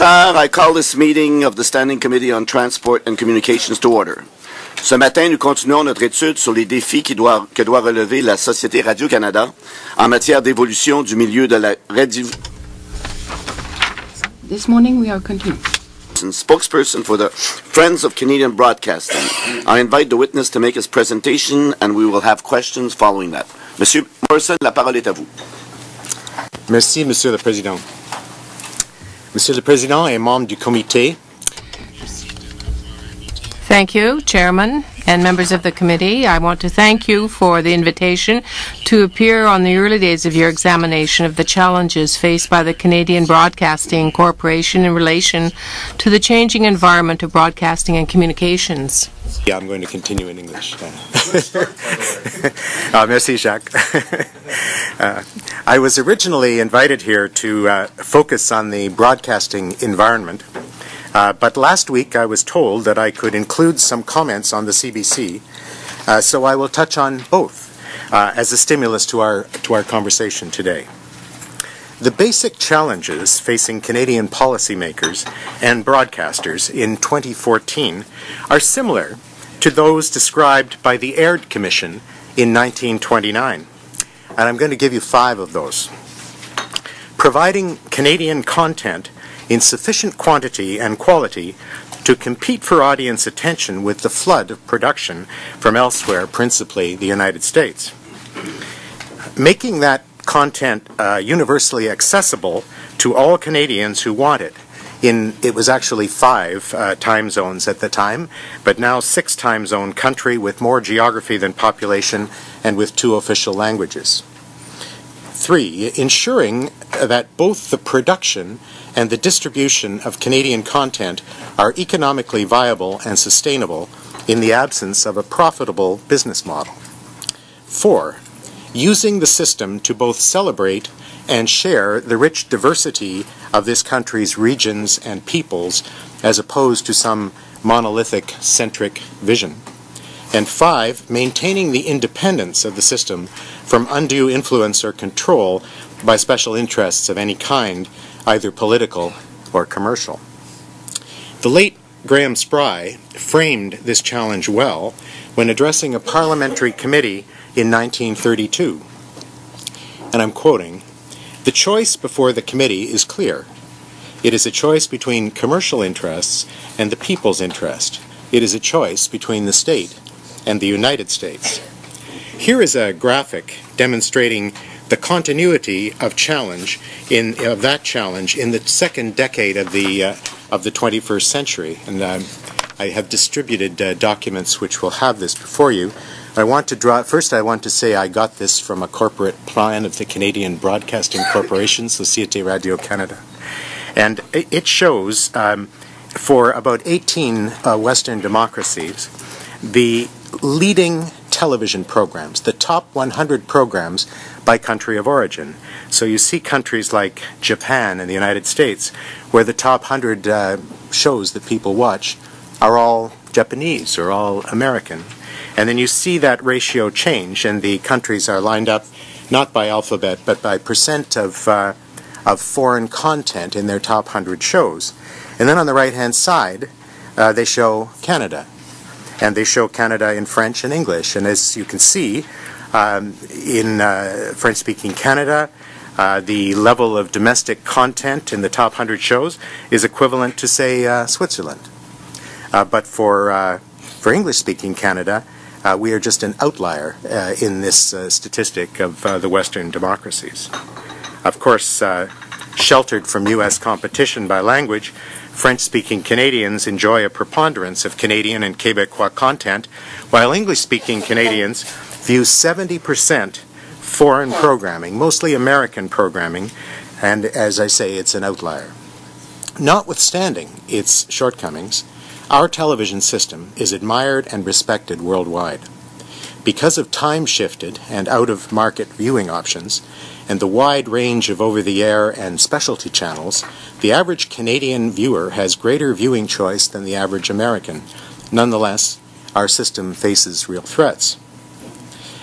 ordinateur, I call this meeting of the Standing Committee on Transport and Communications to order. Ce matin, nous continuons notre étude sur les défis que doit relever la Société Radio-Canada en matière d'évolution du milieu de la radio. This morning we are continuing. Spokesperson for the Friends of Canadian Broadcasting. I invite the witness to make his presentation and we will have questions following that. Monsieur Morrison, la parole est à vous. Merci, Monsieur le Président. Monsieur le Président et membre du comité. Thank you, Chairman and members of the committee. I want to thank you for the invitation to appear on the early days of your examination of the challenges faced by the Canadian Broadcasting Corporation in relation to the changing environment of broadcasting and communications. Yeah, I'm going to continue in English. Merci, Jacques. I was originally invited here to focus on the broadcasting environment. But last week I was told that I could include some comments on the CBC, so I will touch on both as a stimulus to our conversation today. The basic challenges facing Canadian policymakers and broadcasters in 2014 are similar to those described by the Aird Commission in 1929, and I'm going to give you 5 of those. Providing Canadian content in sufficient quantity and quality to compete for audience attention with the flood of production from elsewhere, principally the United States. Making that content universally accessible to all Canadians who want it. It was actually 5 time zones at the time, but now 6 time zone country with more geography than population and with 2 official languages. 3, ensuring that both the production and the distribution of Canadian content are economically viable and sustainable in the absence of a profitable business model. 4, using the system to both celebrate and share the rich diversity of this country's regions and peoples as opposed to some monolithic centric vision. And 5, maintaining the independence of the system from undue influence or control by special interests of any kind, either political or commercial. The late Graham Spry framed this challenge well when addressing a parliamentary committee in 1932. And I'm quoting, "The choice before the committee is clear. It is a choice between commercial interests and the people's interest. It is a choice between the state and the United States." Here is a graphic demonstrating the continuity of that challenge in the second decade of the 21st century, and I have distributed documents which will have this before you. First I want to say I got this from a corporate plan of the Canadian Broadcasting Corporation, Société Radio-Canada, and it shows for about 18 Western democracies the leading television programs, the top 100 programs by country of origin. So you see countries like Japan and the United States where the top 100 shows that people watch are all Japanese or all American. And then you see that ratio change and the countries are lined up not by alphabet but by percent of foreign content in their top 100 shows. And then on the right hand side they show Canada. And they show Canada in French and English. And as you can see, in French-speaking Canada, the level of domestic content in the top 100 shows is equivalent to, say, Switzerland. But for English-speaking Canada, we are just an outlier in this statistic of the Western democracies. Of course, sheltered from U.S. competition by language, French-speaking Canadians enjoy a preponderance of Canadian and Quebecois content, while English-speaking Canadians view 70% foreign programming, mostly American programming, and as I say, it's an outlier. Notwithstanding its shortcomings, our television system is admired and respected worldwide. Because of time-shifted and out-of-market viewing options, and the wide range of over-the-air and specialty channels, the average Canadian viewer has greater viewing choice than the average American. Nonetheless, our system faces real threats.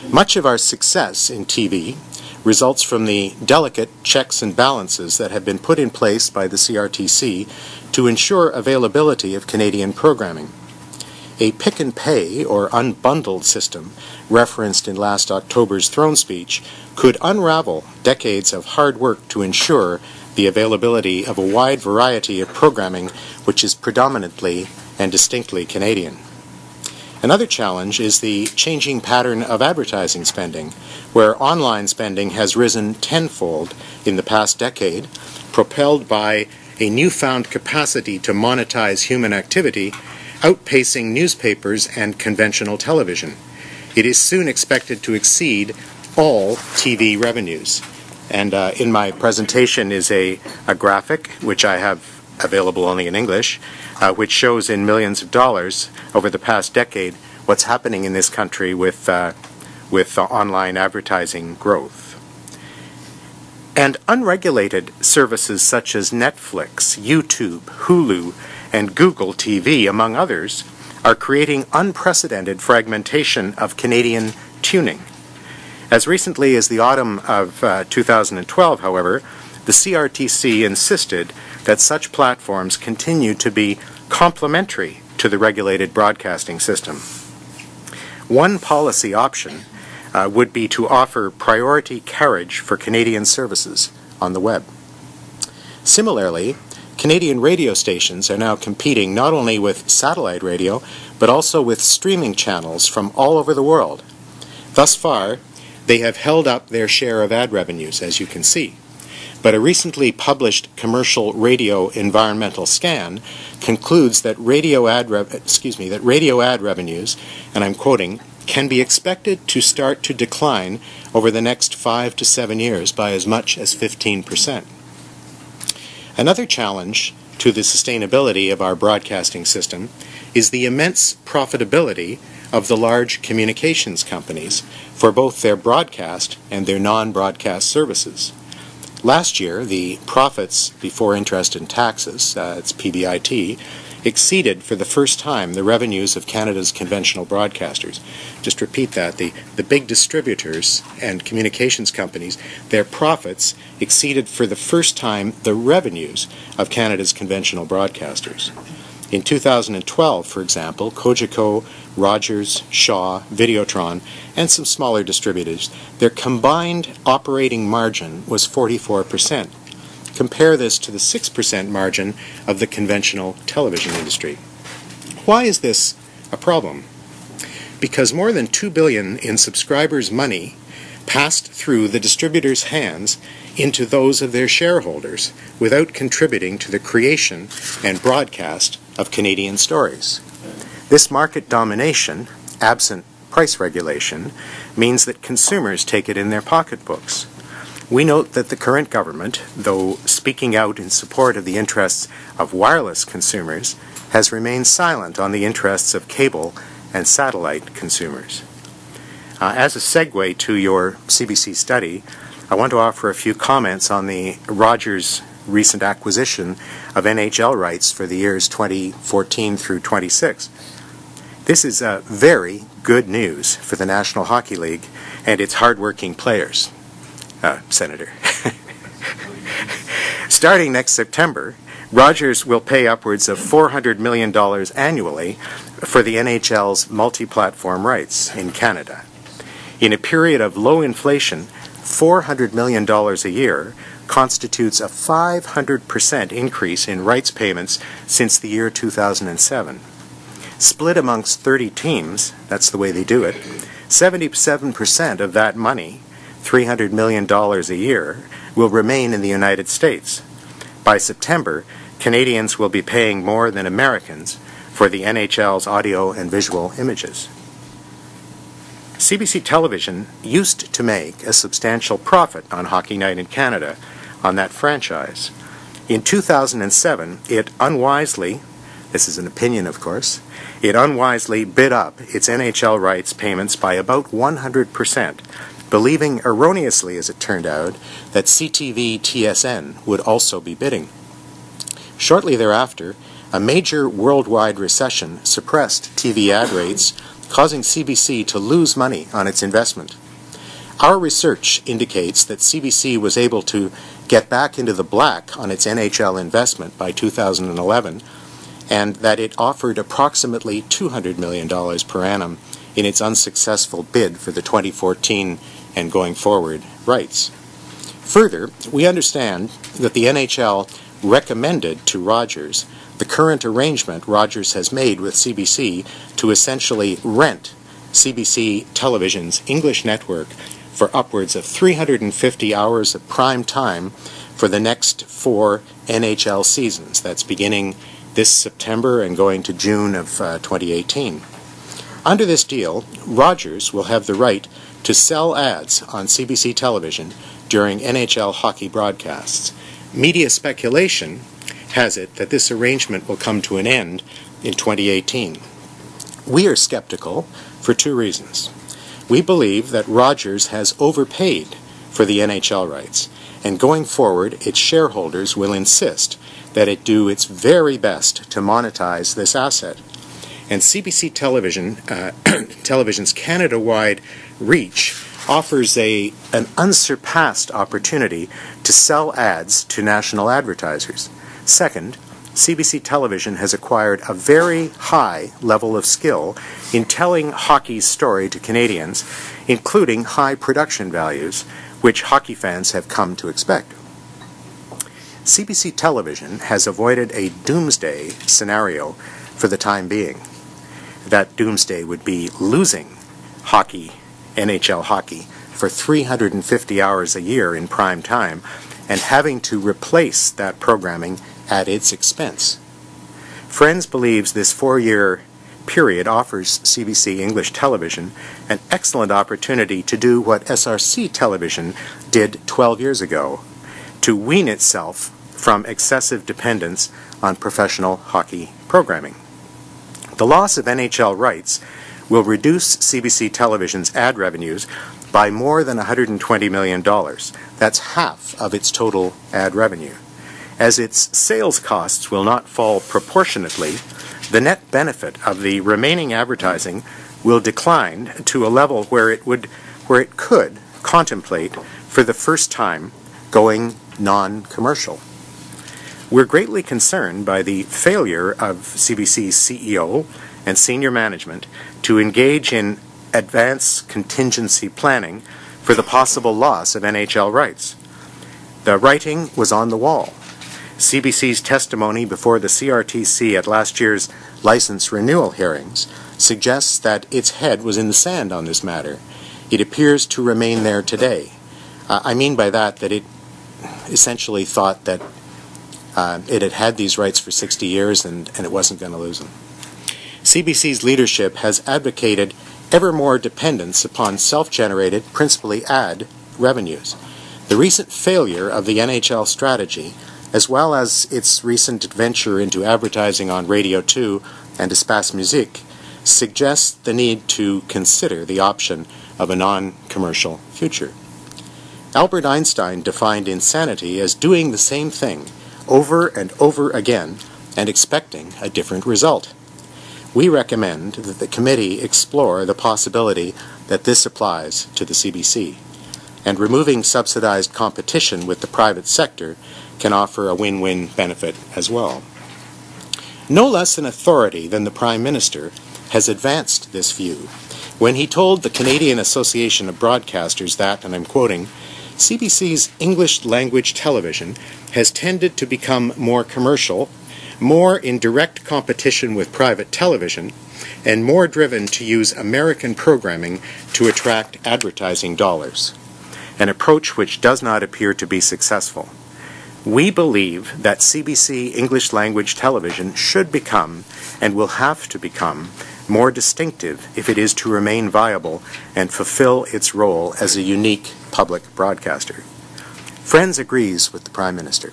Much of our success in TV results from the delicate checks and balances that have been put in place by the CRTC to ensure availability of Canadian programming. A pick-and-pay or unbundled system, referenced in last October's throne speech, could unravel decades of hard work to ensure the availability of a wide variety of programming which is predominantly and distinctly Canadian. Another challenge is the changing pattern of advertising spending, where online spending has risen tenfold in the past decade, propelled by a newfound capacity to monetize human activity, outpacing newspapers and conventional television. It is soon expected to exceed all TV revenues. And in my presentation is a graphic, which I have available only in English, which shows in millions of dollars over the past decade what's happening in this country with online advertising growth. And unregulated services such as Netflix, YouTube, Hulu, and Google TV, among others, are creating unprecedented fragmentation of Canadian tuning. As recently as the autumn of 2012, however, the CRTC insisted that such platforms continue to be complementary to the regulated broadcasting system. One policy option would be to offer priority carriage for Canadian services on the web. Similarly, Canadian radio stations are now competing not only with satellite radio, but also with streaming channels from all over the world. Thus far, they have held up their share of ad revenues, as you can see. But a recently published commercial radio environmental scan concludes that radio ad revenues, and I'm quoting, can be expected to start to decline over the next 5 to 7 years by as much as 15%. Another challenge to the sustainability of our broadcasting system is the immense profitability of the large communications companies for both their broadcast and their non-broadcast services. Last year, the profits before interest and taxes, it's PBIT, exceeded for the first time the revenues of Canada's conventional broadcasters. Just repeat that, the big distributors and communications companies, their profits exceeded for the first time the revenues of Canada's conventional broadcasters. In 2012, for example, Cogeco, Rogers, Shaw, Videotron, and some smaller distributors, their combined operating margin was 44%. Compare this to the 6% margin of the conventional television industry. Why is this a problem? Because more than $2 billion in subscribers' money passed through the distributors' hands into those of their shareholders without contributing to the creation and broadcast of Canadian stories. This market domination, absent price regulation, means that consumers take it in their pocketbooks. We note that the current government, though speaking out in support of the interests of wireless consumers, has remained silent on the interests of cable and satellite consumers. As a segue to your CBC study, I want to offer a few comments on the Rogers recent acquisition of NHL rights for the years 2014 through 26. This is very good news for the National Hockey League and its hard-working players, Senator. Starting next September, Rogers will pay upwards of $400 million annually for the NHL's multi-platform rights in Canada. In a period of low inflation, $400 million a year constitutes a 500% increase in rights payments since the year 2007. Split amongst 30 teams, that's the way they do it, 77% of that money, $300 million a year, will remain in the United States. By September, Canadians will be paying more than Americans for the NHL's audio and visual images. CBC Television used to make a substantial profit on Hockey Night in Canada on that franchise. In 2007, it unwisely, this is an opinion of course, it unwisely bid up its NHL rights payments by about 100%, believing erroneously, as it turned out, that CTV-TSN would also be bidding. Shortly thereafter, a major worldwide recession suppressed TV ad rates, causing CBC to lose money on its investment. Our research indicates that CBC was able to get back into the black on its NHL investment by 2011, and that it offered approximately $200 million per annum in its unsuccessful bid for the 2014 and going forward rights. Further, we understand that the NHL recommended to Rogers the current arrangement Rogers has made with CBC to essentially rent CBC Television's English network for upwards of 350 hours of prime time for the next 4 NHL seasons. That's beginning this September and going to June of 2018. Under this deal, Rogers will have the right to sell ads on CBC Television during NHL hockey broadcasts. Media speculation has it that this arrangement will come to an end in 2018. We are skeptical for 2 reasons. We believe that Rogers has overpaid for the NHL rights, and going forward, its shareholders will insist that it do its very best to monetize this asset. And CBC Television's Canada-wide reach offers an unsurpassed opportunity to sell ads to national advertisers. Second, CBC Television has acquired a very high level of skill in telling hockey's story to Canadians, including high production values, which hockey fans have come to expect. CBC Television has avoided a doomsday scenario for the time being. That doomsday would be losing hockey, NHL hockey, for 350 hours a year in prime time and having to replace that programming at its expense. Friends believes this 4-year period offers CBC English Television an excellent opportunity to do what SRC Television did 12 years ago, to wean itself from excessive dependence on professional hockey programming. The loss of NHL rights will reduce CBC Television's ad revenues by more than $120 million. That's half of its total ad revenue. As its sales costs will not fall proportionately, the net benefit of the remaining advertising will decline to a level where it could contemplate for the first time going non-commercial. We're greatly concerned by the failure of CBC's CEO and senior management to engage in advanced contingency planning for the possible loss of NHL rights. The writing was on the wall. CBC's testimony before the CRTC at last year's license renewal hearings suggests that its head was in the sand on this matter. It appears to remain there today. I mean by that it essentially thought that it had had these rights for 60 years and it wasn't going to lose them. CBC's leadership has advocated ever more dependence upon self-generated, principally ad revenues. The recent failure of the NHL strategy, as well as its recent venture into advertising on Radio 2 and Espace Musique, suggests the need to consider the option of a non-commercial future. Albert Einstein defined insanity as doing the same thing over and over again and expecting a different result. We recommend that the committee explore the possibility that this applies to the CBC, and removing subsidized competition with the private sector can offer a win-win benefit as well. No less an authority than the Prime Minister has advanced this view when he told the Canadian Association of Broadcasters that, and I'm quoting, CBC's English language television has tended to become more commercial, more in direct competition with private television, and more driven to use American programming to attract advertising dollars, an approach which does not appear to be successful. We believe that CBC English language television should become, and will have to become, more distinctive if it is to remain viable and fulfill its role as a unique public broadcaster. Friends agrees with the Prime Minister.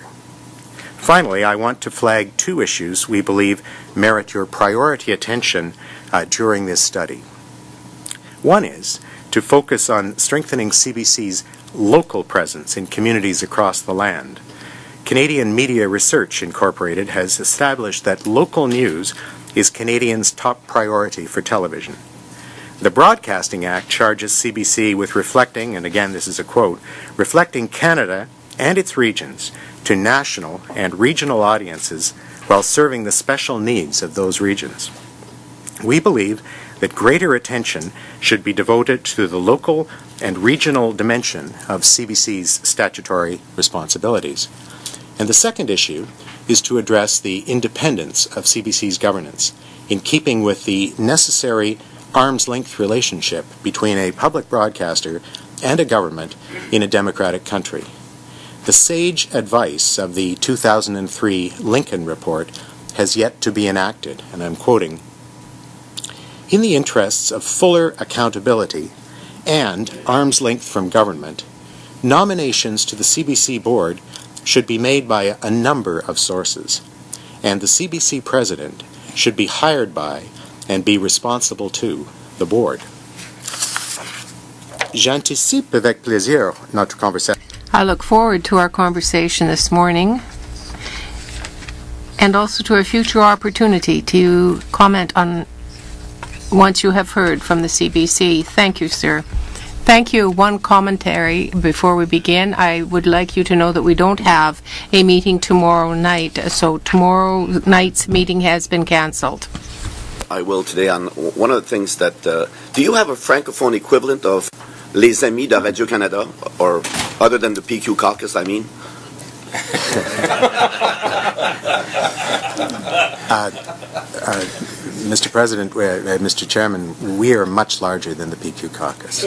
Finally, I want to flag 2 issues we believe merit your priority attention during this study. One is to focus on strengthening CBC's local presence in communities across the land. Canadian Media Research Incorporated has established that local news is Canadians' top priority for television. The Broadcasting Act charges CBC with reflecting, and again this is a quote, reflecting Canada and its regions to national and regional audiences while serving the special needs of those regions. We believe that greater attention should be devoted to the local and regional dimension of CBC's statutory responsibilities. And the second issue is to address the independence of CBC's governance in keeping with the necessary arm's-length relationship between a public broadcaster and a government in a democratic country. The sage advice of the 2003 Lincoln Report has yet to be enacted, and I'm quoting, "In the interests of fuller accountability and arm's length from government, nominations to the CBC board should be made by a number of sources, and the CBC president should be hired by and be responsible to the board." J'anticipe avec plaisir notre conversation. I look forward to our conversation this morning and also to a future opportunity to comment on once you have heard from the CBC. Thank you, sir. Thank you. One commentary before we begin. I would like you to know that we don't have a meeting tomorrow night, so tomorrow night's meeting has been cancelled. I will today on one of the things that, do you have a francophone equivalent of Les Amis de Radio-Canada, or other than the PQ caucus, I mean? Mr. President, Mr. Chairman, we are much larger than the PQ caucus.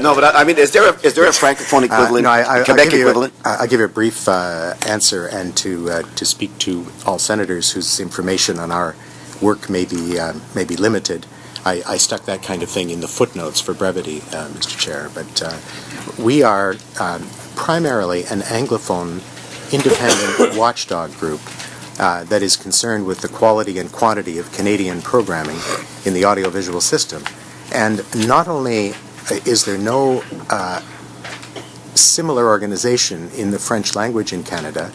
No, but I mean, is there a francophone equivalent, Quebec equivalent? I'll give you a brief answer, and to speak to all senators whose information on our work may be limited. I stuck that kind of thing in the footnotes for brevity, Mr. Chair. But we are primarily an Anglophone, independent watchdog group that is concerned with the quality and quantity of Canadian programming in the audiovisual system. And not only is there no similar organization in the French language in Canada,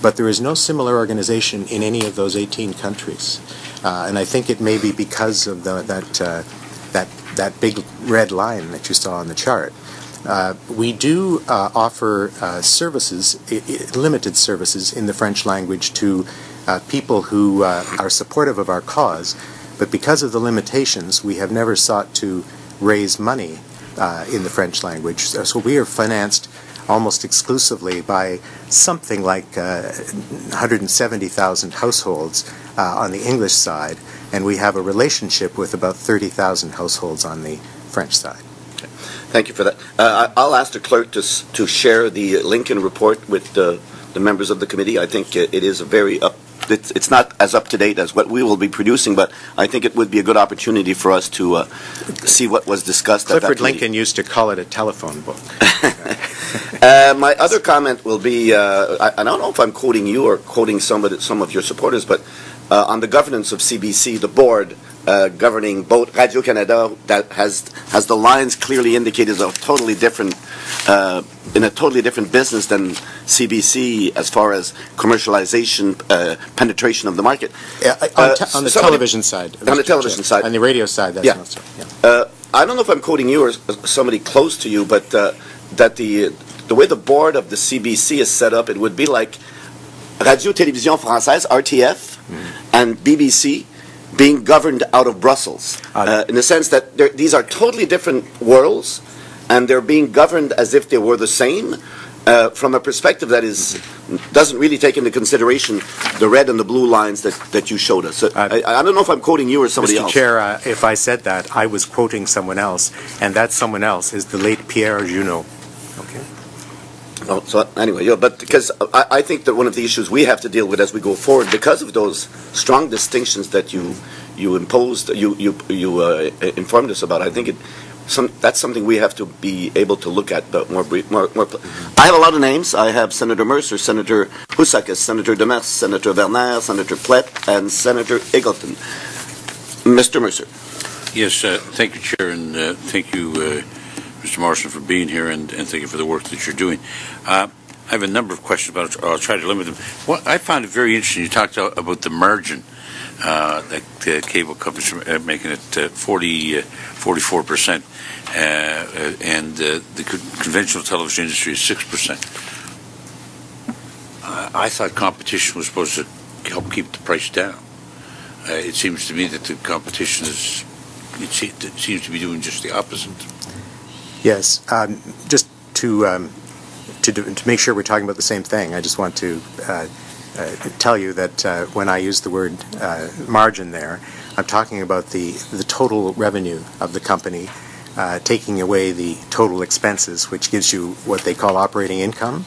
but there is no similar organization in any of those 18 countries. And I think it may be because of that big red line that you saw on the chart. We do offer services, limited services in the French language to people who are supportive of our cause, but because of the limitations, we have never sought to raise money in the French language. So we are financed almost exclusively by something like 170,000 households on the English side, and we have a relationship with about 30,000 households on the French side. Okay. Thank you for that. I'll ask the clerk to share the Lincoln report with the members of the committee. I think it is a very it's not as up-to-date as what we will be producing, but I think it would be a good opportunity for us to see what was discussed at that Clifford committee. Lincoln used to call it a telephone book. My other comment will be, I don't know if I'm quoting you or quoting some of your supporters, but on the governance of CBC, the board governing both Radio-Canada that has the lines clearly indicated as a totally different in a totally different business than CBC as far as commercialization, penetration of the market. On the television side. On the television side. On the radio side, that's not so. Yeah. I don't know if I'm quoting you or somebody close to you, but that the way the board of the CBC is set up, it would be like Radio-Télévision Française, RTF, and BBC being governed out of Brussels, in the sense that these are totally different worlds, and they're being governed as if they were the same, from a perspective that doesn't really take into consideration the red and the blue lines that you showed us. I don't know if I'm quoting you or somebody else. Mr. Chair, if I said that, I was quoting someone else, and that someone else is the late Pierre Junot. Okay. Oh, so anyway, but because I think that one of the issues we have to deal with as we go forward, because of those strong distinctions that you imposed, you informed us about, I think that's something we have to be able to look at more. I have a lot of names. I have Senator Mercer, Senator Houssakis, Senator Demers, Senator Werner, Senator Plett, and Senator Eggleton. Mr. Mercer. Yes, thank you, Chair, and thank you, Mr. Morrison, for being here, and thank you for the work that you're doing. I have a number of questions, but I'll try to limit them. I found it very interesting. You talked about the margin that cable companies are making it 44%, and the conventional television industry is 6%. I thought competition was supposed to help keep the price down. It seems to me that the competition seems to be doing just the opposite. Yes, just to make sure we're talking about the same thing, I just want to tell you that when I use the word margin there, I'm talking about the total revenue of the company, taking away the total expenses, which gives you what they call operating income,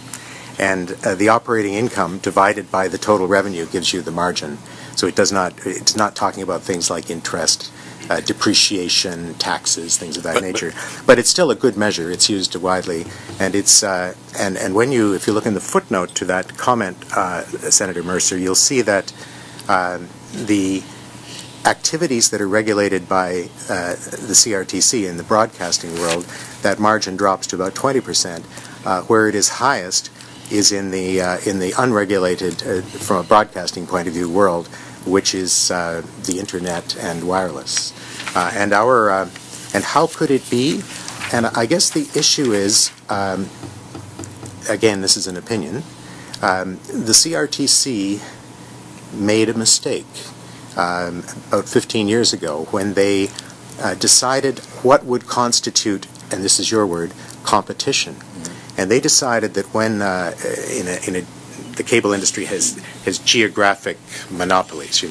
and the operating income divided by the total revenue gives you the margin. So it's not talking about things like interest, depreciation, taxes, things of that nature. But it's still a good measure. It's used widely, and it's and if you look in the footnote to that comment, Senator Mercer, you'll see that the activities that are regulated by the CRTC in the broadcasting world, that margin drops to about 20%. Where it is highest is in the unregulated, from a broadcasting point of view, world, which is the internet and wireless. And how could it be? And I guess the issue is, again, this is an opinion, the CRTC made a mistake about 15 years ago when they decided what would constitute, and this is your word, competition. And they decided that when the cable industry has geographic monopolies,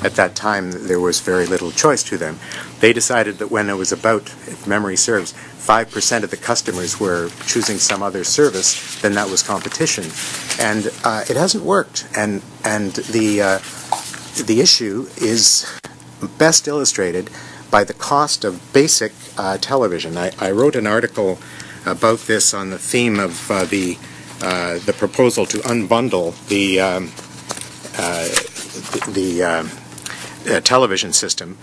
at that time there was very little choice to them. They decided that when it was about, if memory serves, 5% of the customers were choosing some other service, then that was competition. And it hasn't worked. And the issue is best illustrated by the cost of basic television. I wrote an article about this on the theme of the proposal to unbundle the television system.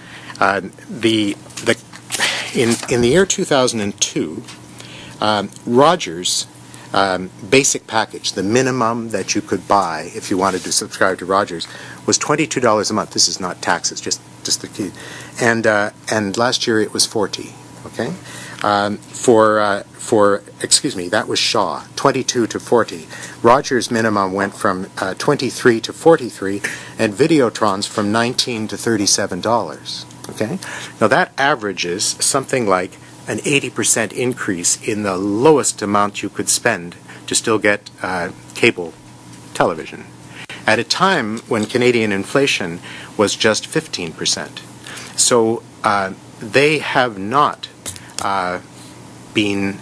In the year 2002, Rogers' basic package, the minimum that you could buy if you wanted to subscribe to Rogers, was $22 a month. This is not taxes, just the key. And last year it was $40. Okay. Excuse me, that was Shaw, 22 to 40. Rogers' minimum went from 23 to 43, and Videotron's from $19 to $37. Okay, now that averages something like an 80% increase in the lowest amount you could spend to still get cable television, at a time when Canadian inflation was just 15%. So they have not been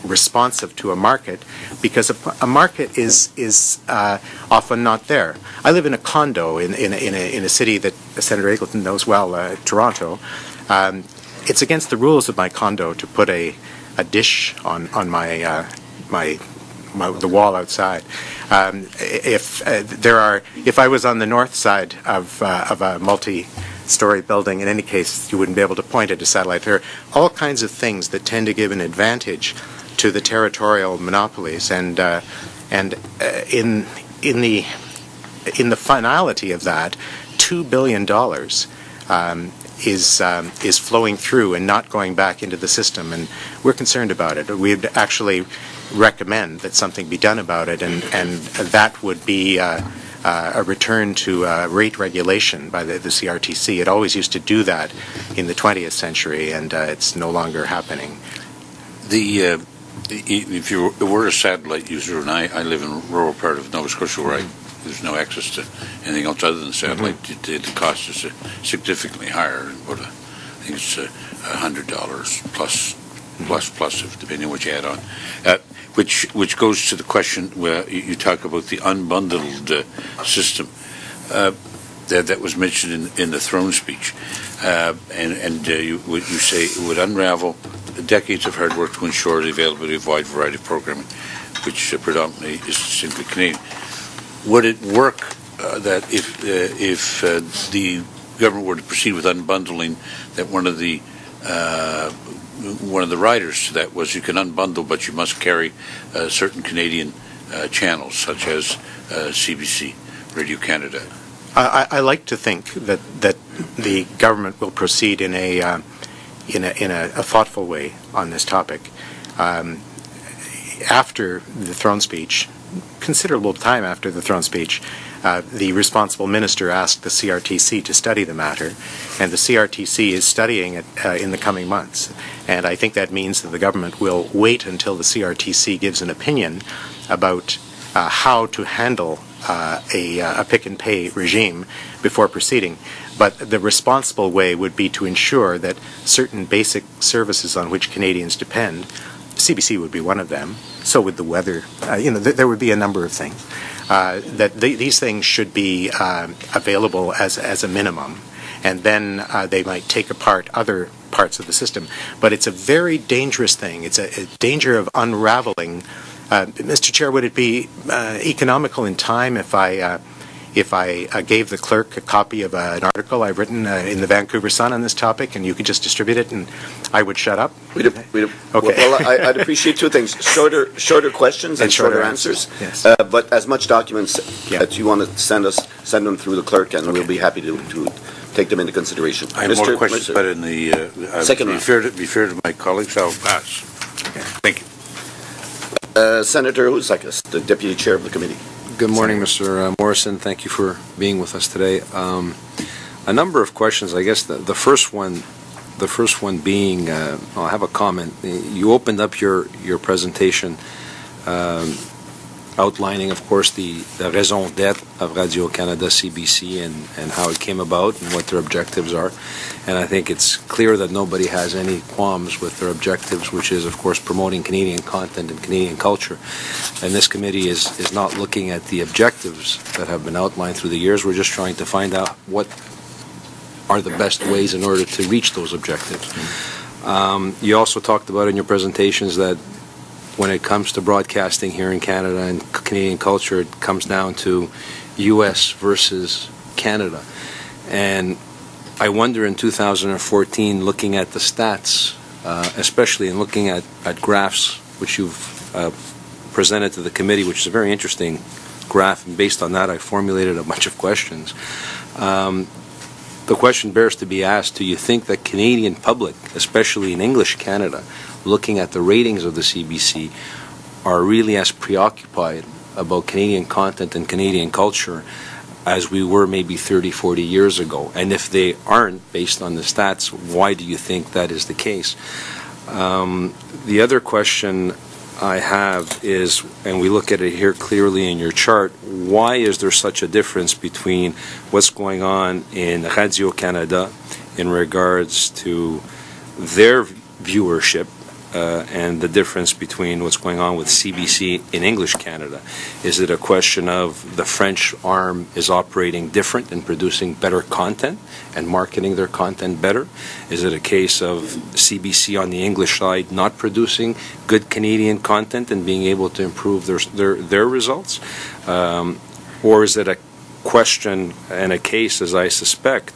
responsive to a market, because a market is often not there. I live in a condo in a city that Senator Eagleton knows well, Toronto. It's against the rules of my condo to put a dish on my the wall outside. If I was on the north side of a multi-story building, in any case, you wouldn't be able to point at a satellite. There are all kinds of things that tend to give an advantage to the territorial monopolies, and in the finality of that, $2 billion is flowing through and not going back into the system, and we're concerned about it. We'd actually recommend that something be done about it, and that would be a return to rate regulation by the CRTC. It always used to do that in the 20th century, and it's no longer happening. If you were a satellite user, and I live in a rural part of Nova Scotia where there's no access to anything else other than satellite, the cost is significantly higher. I think it's $100 plus, depending on what you add on. Which goes to the question where you talk about the unbundled system that was mentioned in the throne speech, and you say it would unravel decades of hard work to ensure the availability of a wide variety of programming, which predominantly is simply Canadian. Would it work that if the government were to proceed with unbundling, that one of the riders to that was you can unbundle, but you must carry certain Canadian channels such as CBC, Radio Canada? I like to think that the government will proceed in a thoughtful way on this topic. After the throne speech, considerable time after the throne speech, the responsible minister asked the CRTC to study the matter, and the CRTC is studying it in the coming months. And I think that means that the government will wait until the CRTC gives an opinion about how to handle a pick-and-pay regime before proceeding. But the responsible way would be to ensure that certain basic services on which Canadians depend, CBC would be one of them, so would the weather, there would be a number of things, that these things should be available as a minimum, and then they might take apart other parts of the system. But it's a very dangerous thing. It's a danger of unraveling. Mr. Chair, would it be economical in time if I gave the clerk a copy of an article I've written in the Vancouver Sun on this topic, and you could just distribute it, and I would shut up? Okay. Well, I'd appreciate two things: shorter questions and shorter answers. Yes. But as much documents that you want to send them through the clerk, and we'll be happy to take them into consideration. I have more questions, but in the second round. Be fair to my colleagues, I'll pass. Okay. Thank you. Senator Housakis, the Deputy Chair of the Committee. Good morning, Mr. Morrison. Thank you for being with us today. A number of questions. I guess the first one being, I'll have a comment. You opened up your presentation outlining, of course, the raison d'être of Radio-Canada CBC and how it came about and what their objectives are. And I think it's clear that nobody has any qualms with their objectives, which is, of course, promoting Canadian content and Canadian culture. And this committee is not looking at the objectives that have been outlined through the years. We're just trying to find out what are the best ways in order to reach those objectives. You also talked about in your presentations that when it comes to broadcasting here in Canada and Canadian culture, it comes down to U.S. versus Canada. And I wonder in 2014, looking at the stats, especially in looking at graphs which you've presented to the committee, which is a very interesting graph, and based on that I formulated a bunch of questions. The question bears to be asked: do you think that Canadian public, especially in English Canada, looking at the ratings of the CBC, are really as preoccupied about Canadian content and Canadian culture as we were maybe 30, 40 years ago? And if they aren't, based on the stats, why do you think that is the case? The other question I have is, and we look at it here clearly in your chart, why is there such a difference between what's going on in Radio-Canada in regards to their viewership and the difference between what's going on with CBC in English Canada? Is it a question of the French arm is operating different and producing better content and marketing their content better? Is it a case of CBC on the English side not producing good Canadian content and being able to improve their results? Or is it a question and a case, as I suspect,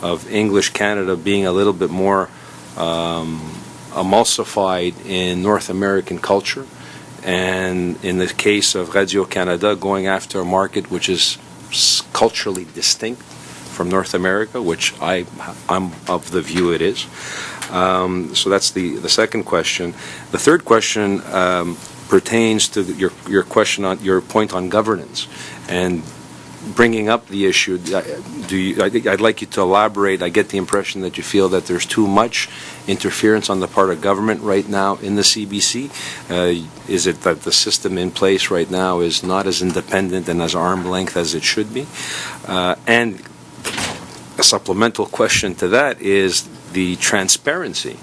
of English Canada being a little bit more emulsified in North American culture, and in the case of Radio-Canada going after a market which is culturally distinct from North America, which I'm of the view it is. So that's the second question. The third question pertains to your question on your point on governance and bringing up the issue. I'd like you to elaborate. I get the impression that you feel that there's too much interference on the part of government right now in the CBC. Is it that the system in place right now is not as independent and as arm's length as it should be? And a supplemental question to that is the transparency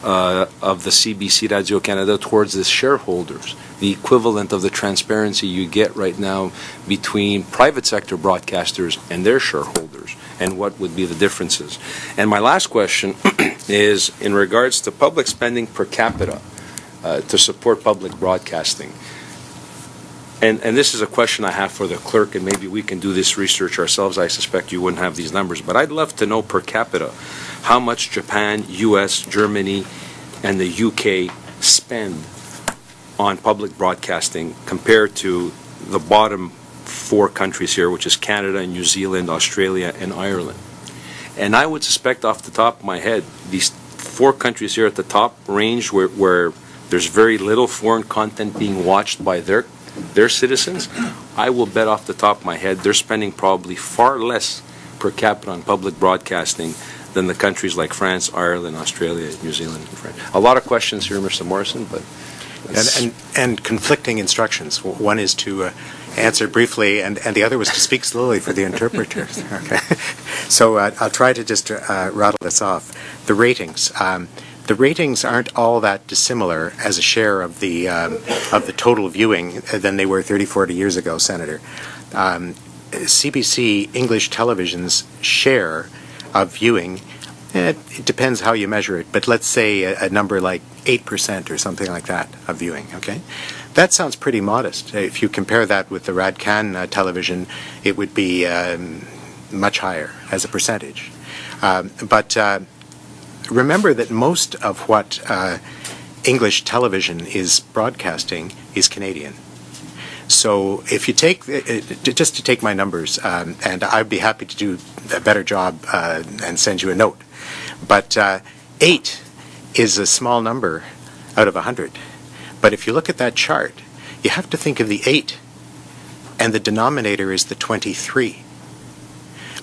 of the CBC Radio-Canada towards its shareholders, the equivalent of the transparency you get right now between private sector broadcasters and their shareholders, and what would be the differences. And my last question is in regards to public spending per capita to support public broadcasting. And this is a question I have for the clerk, and maybe we can do this research ourselves. I suspect you wouldn't have these numbers, but I'd love to know per capita how much Japan, U.S., Germany, and the UK spend on public broadcasting compared to the bottom 4 countries here, which is Canada, New Zealand, Australia, and Ireland. And I would suspect off the top of my head, these 4 countries here at the top range where there's very little foreign content being watched by their citizens, I will bet off the top of my head they're spending probably far less per capita on public broadcasting than the countries like France, Ireland, Australia, New Zealand, and France. A lot of questions here, Mr. Morrison, but... And conflicting instructions. One is to answer briefly, and the other was to speak slowly for the interpreters. Okay, so I'll try to just rattle this off. The ratings. The ratings aren't all that dissimilar as a share of the total viewing than they were 30, 40 years ago, Senator. CBC English Television's share of viewing, it depends how you measure it, but let's say a number like 8% or something like that of viewing, okay? That sounds pretty modest. If you compare that with the RADCAN television, it would be much higher as a percentage. But remember that most of what English television is broadcasting is Canadian. So if you take, just to take my numbers, and I'd be happy to do a better job and send you a note, but 8 is a small number out of 100. But if you look at that chart, you have to think of the 8, and the denominator is the 23.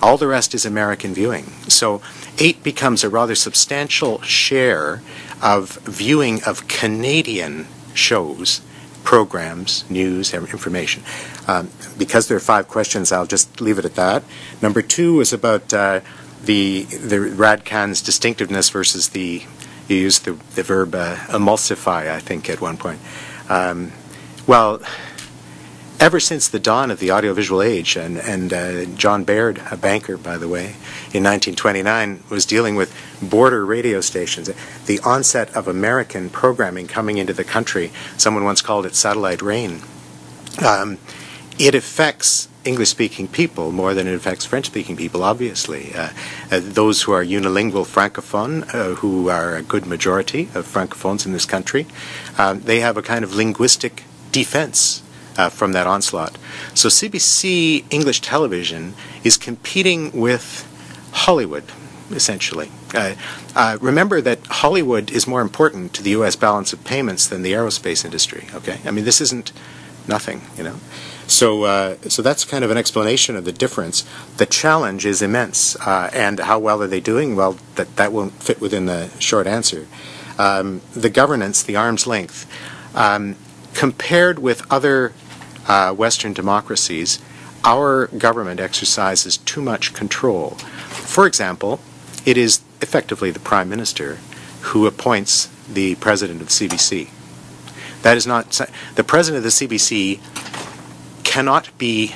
All the rest is American viewing. So 8 becomes a rather substantial share of viewing of Canadian shows, programs, news, information. Because there are 5 questions, I'll just leave it at that. Number 2 is about the RADCAN's distinctiveness versus the, you used the verb emulsify, I think, at one point. Well, ever since the dawn of the audiovisual age, and John Baird, a banker, by the way, in 1929, was dealing with border radio stations, the onset of American programming coming into the country, someone once called it satellite rain, it affects English-speaking people more than it affects French-speaking people, obviously. Those who are unilingual francophone, who are a good majority of francophones in this country, they have a kind of linguistic defense from that onslaught. So CBC English television is competing with Hollywood, essentially. Remember that Hollywood is more important to the U.S. balance of payments than the aerospace industry, okay? I mean, this isn't nothing, you know? So that's kind of an explanation of the difference. The challenge is immense, and how well are they doing? Well, that won't fit within the short answer. The governance, the arm's length, compared with other Western democracies, our government exercises too much control. For example, it is effectively the Prime Minister who appoints the President of the CBC. That is not, the President of the CBC cannot be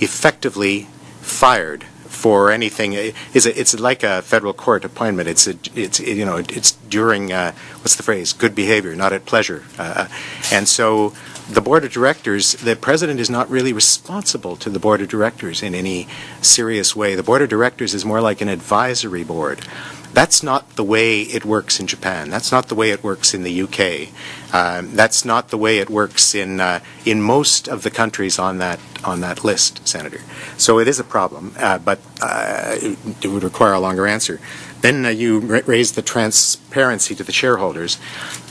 effectively fired for anything. It's like a federal court appointment. It's during what's the phrase? Good behavior, not at pleasure. And so the board of directors, the president is not really responsible to the board of directors in any serious way. The board of directors is more like an advisory board. That's not the way it works in Japan. That's not the way it works in the UK. That's not the way it works in most of the countries on that list, Senator. So it is a problem, but it would require a longer answer. Then you raised the transparency to the shareholders.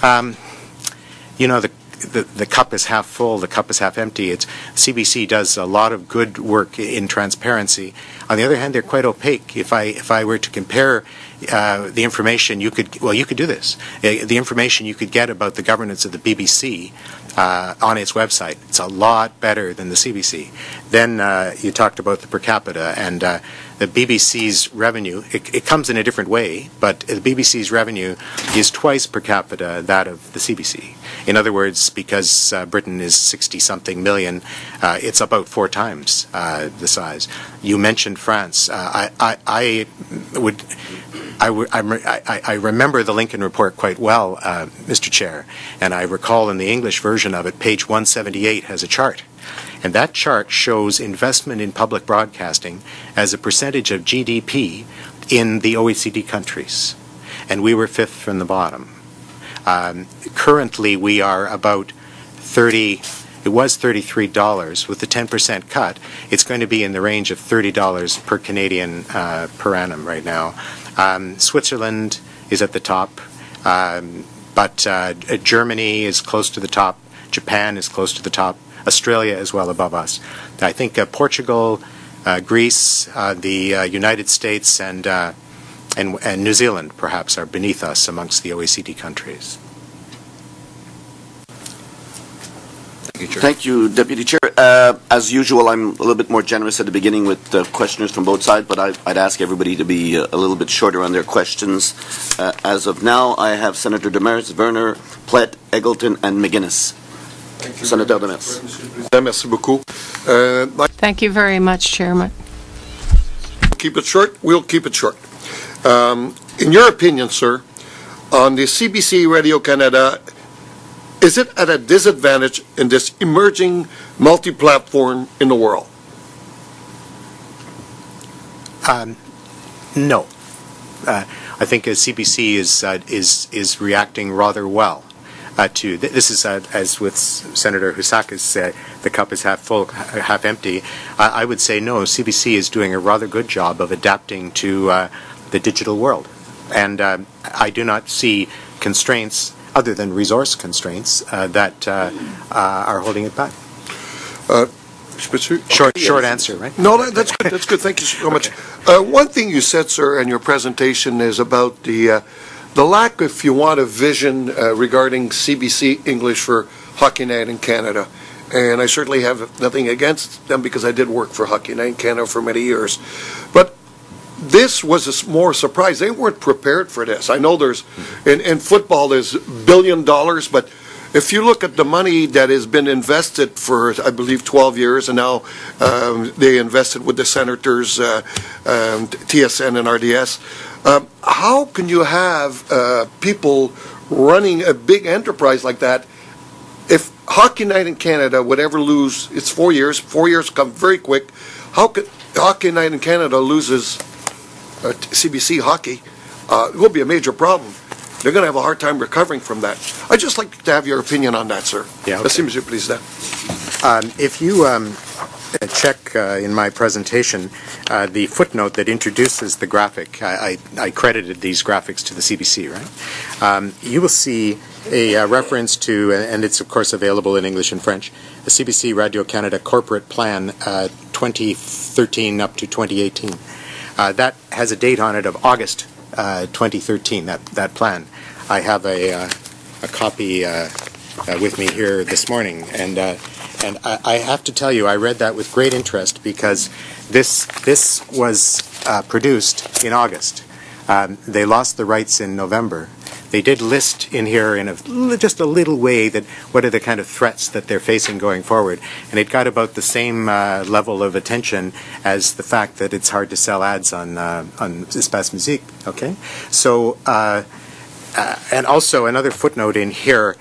You know, the cup is half full, the cup is half empty. CBC does a lot of good work in transparency. On the other hand, they're quite opaque. If I were to compare the information you could do this. The information you could get about the governance of the BBC on its website, it's a lot better than the CBC. Then you talked about the per capita, and the BBC's revenue, it comes in a different way, but the BBC's revenue is twice per capita that of the CBC. In other words, because Britain is 60-something million, it's about 4 times the size. You mentioned France. I remember the Lincoln Report quite well, Mr. Chair, and I recall in the English version of it, page 178 has a chart. And that chart shows investment in public broadcasting as a percentage of GDP in the OECD countries. And we were 5th from the bottom. Currently, we are about it was $33. With the 10% cut, it's going to be in the range of $30 per Canadian per annum right now. Switzerland is at the top, but Germany is close to the top. Japan is close to the top. Australia is well above us. I think Portugal, Greece, the United States, and New Zealand perhaps are beneath us amongst the OECD countries. Thank you, Deputy Chair. As usual, I'm a little bit more generous at the beginning with questioners from both sides, but I'd ask everybody to be a little bit shorter on their questions. As of now, I have Senator Demers, Werner, Plett, Eggleton, and McGuinness. Senator Demers. Merci beaucoup. Thank you very much, Chairman. Keep it short. We'll keep it short. In your opinion, sir, on the CBC Radio-Canada, is it at a disadvantage in this emerging multi-platform in the world? No. I think CBC is reacting rather well to this. Is as with Senator Husaka's, the cup is half full, half empty. I would say no. CBC is doing a rather good job of adapting to the digital world, and I do not see constraints other than resource constraints that are holding it back. Short answer, right? No, that's good. That's good. Thank you so much. One thing you said, sir, in your presentation is about the lack, if you want, of vision regarding CBC English for Hockey Night in Canada. And I certainly have nothing against them because I did work for Hockey Night in Canada for many years. But this was a more surprise. They weren't prepared for this. I know there's, in football, there's $1 billion, but if you look at the money that has been invested for, I believe, 12 years, and now they invested with the Senators, TSN and RDS, how can you have people running a big enterprise like that if Hockey Night in Canada would ever lose, it's 4 years come very quick, how could Hockey Night in Canada loses CBC hockey, it will be a major problem. They're going to have a hard time recovering from that. I'd just like to have your opinion on that, sir. Yeah. Okay. Merci, Monsieur le Président. If you check in my presentation, the footnote that introduces the graphic, I credited these graphics to the CBC, right? You will see a reference to, and it's of course available in English and French, the CBC Radio-Canada Corporate Plan 2013 up to 2018. That has a date on it of August 2013, that plan. I have a copy with me here this morning, and I have to tell you, I read that with great interest because this was produced in August. They lost the rights in November. They did list in here in just a little way that what are the kind of threats that they're facing going forward, and it got about the same level of attention as the fact that it's hard to sell ads on Espace Musique. Okay, so and also another footnote in here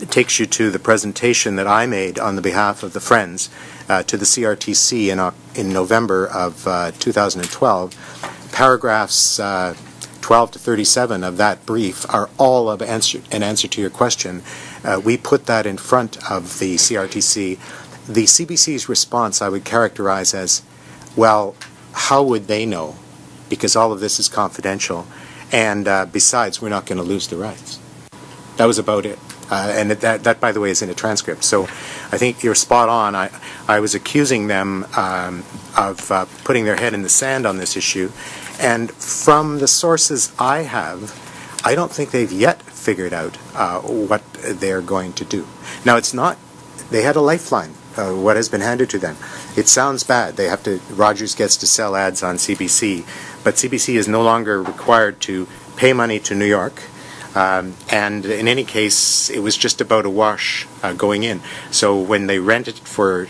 takes you to the presentation that I made on the behalf of the Friends to the CRTC in November of 2012. Paragraphs 12 to 37 of that brief are all an answer to your question. We put that in front of the CRTC. The CBC's response I would characterize as, well, how would they know? Because all of this is confidential, and besides, we're not going to lose the rights. That was about it. And that, by the way, is in a transcript. So I think you're spot on. I was accusing them of putting their head in the sand on this issue. And from the sources I have, I don't think they've yet figured out what they're going to do. Now, it's not, they had a lifeline, what has been handed to them. It sounds bad. They have to, Rogers gets to sell ads on CBC, but CBC is no longer required to pay money to New York. And in any case, it was just about a wash going in. So when they rent it for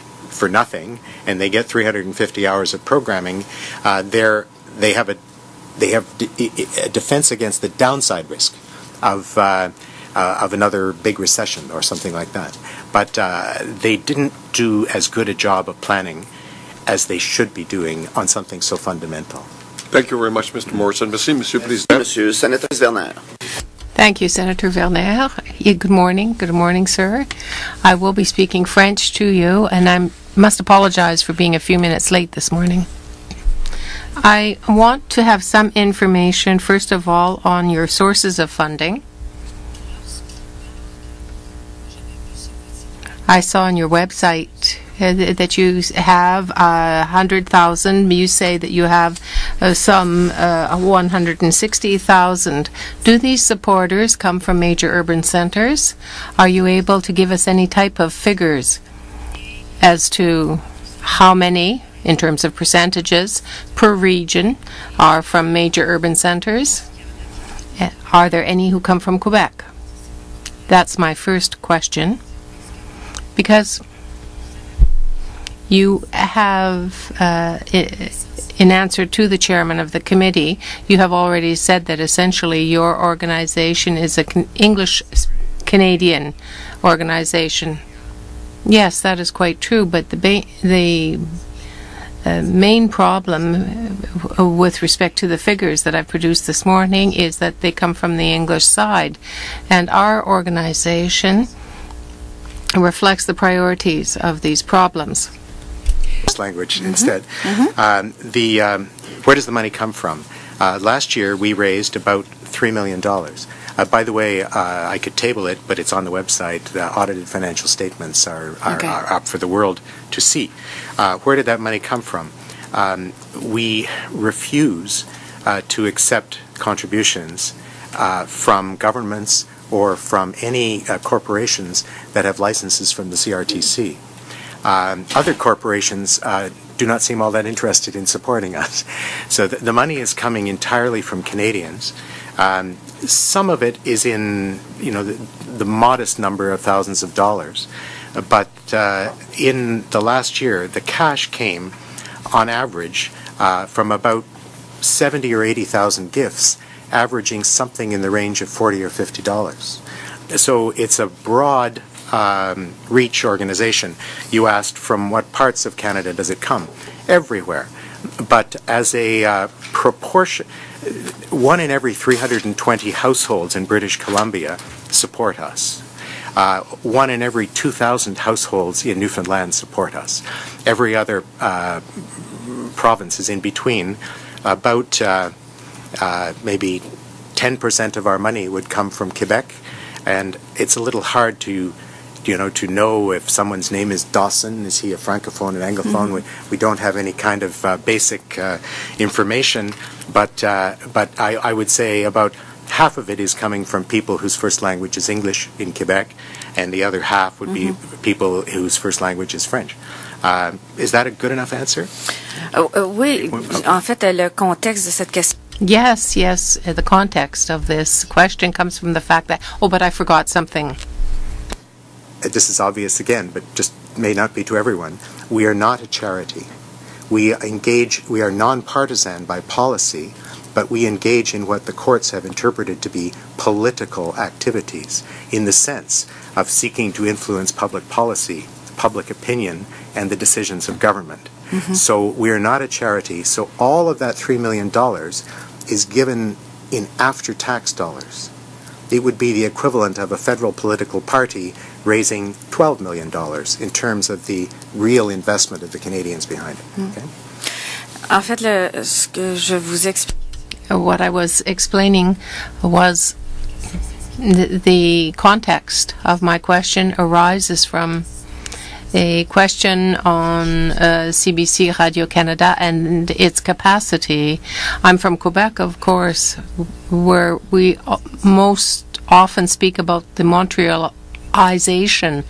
nothing, and they get 350 hours of programming, they have a defense against the downside risk of another big recession or something like that. But they didn't do as good a job of planning as they should be doing on something so fundamental. Thank you very much, Mr. Morrison. Merci, Monsieur le Président. Monsieur Senator Werner. Thank you, Senator Werner. Good morning. Good morning, sir. I will be speaking French to you, and I must apologize for being a few minutes late this morning. I want to have some information, first of all, on your sources of funding. I saw on your website that you have 100,000. You say that you have some 160,000. Do these supporters come from major urban centers? Are you able to give us any type of figures as to how many, in terms of percentages, per region are from major urban centers? Are there any who come from Quebec? That's my first question. Because you have, in answer to the chairman of the committee, you have already said that essentially your organization is an English-Canadian organization. Yes, that is quite true, but the main problem with respect to the figures that I produced this morning is that they come from the English side, and our organization reflects the priorities of these problems. Language instead. Where does the money come from? Last year we raised about $3 million. By the way, I could table it, but it's on the website. The audited financial statements are up for the world to see. Where did that money come from? We refuse to accept contributions from governments or from any corporations that have licenses from the CRTC. Other corporations do not seem all that interested in supporting us. So the money is coming entirely from Canadians. Some of it is in, the modest number of thousands of dollars. But in the last year, the cash came, on average, from about 70 or 80,000 gifts, averaging something in the range of $40 or $50. So it's a broad reach organization. You asked from what parts of Canada does it come? Everywhere. But as a proportion, 1 in every 320 households in British Columbia support us. 1 in every 2,000 households in Newfoundland support us. Every other province is in between. About maybe 10% of our money would come from Quebec, and it's a little hard to know if someone's name is Dawson, is he a francophone and anglophone? We don't have any kind of basic information, but I would say about half of it is coming from people whose first language is English in Quebec, and the other half would be people whose first language is French. Is that a good enough answer? Oui, en fait, le contexte de cette question. Yes, the context of this question comes from the fact that, but I forgot something. This is obvious again, but just may not be to everyone. We are not a charity. We are non-partisan by policy, but we engage in what the courts have interpreted to be political activities in the sense of seeking to influence public policy, public opinion, and the decisions of government. So we are not a charity. So all of that $3 million is given in after-tax dollars. It would be the equivalent of a federal political party raising $12 million in terms of the real investment of the Canadians behind it. Okay? En fait, ce que je vous explique. What I was explaining was the context of my question arises from a question on CBC Radio-Canada and its capacity. I'm from Quebec, of course, where we most often speak about the Montrealization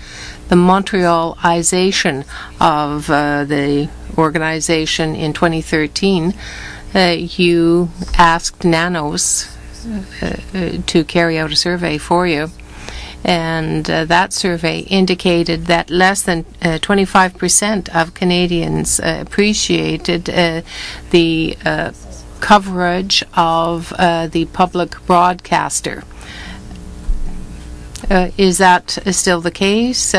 of the organization in 2013. You asked Nanos to carry out a survey for you. And that survey indicated that less than 25% of Canadians appreciated the coverage of the public broadcaster. Is that still the case?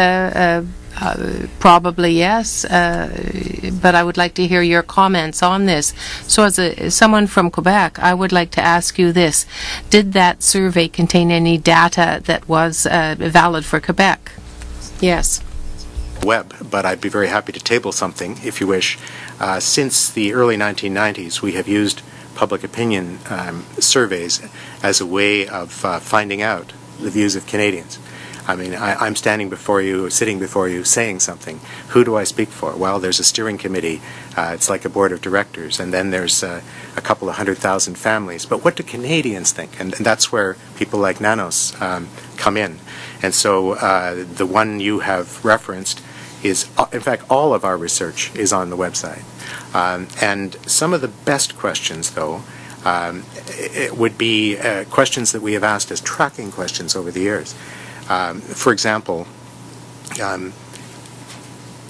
Probably yes, but I would like to hear your comments on this. So as someone from Quebec, I would like to ask you this. Did that survey contain any data that was valid for Quebec? Yes. Web, but I'd be very happy to table something if you wish. Since the early 1990s, we have used public opinion surveys as a way of finding out the views of Canadians. I mean, I'm standing before you, sitting before you, saying something. Who do I speak for? Well, there's a steering committee. It's like a board of directors. And then there's a couple of 100,000 families. But what do Canadians think? And that's where people like Nanos come in. And so the one you have referenced is, in fact, all of our research is on the website. And some of the best questions, though, it would be questions that we have asked as tracking questions over the years. For example,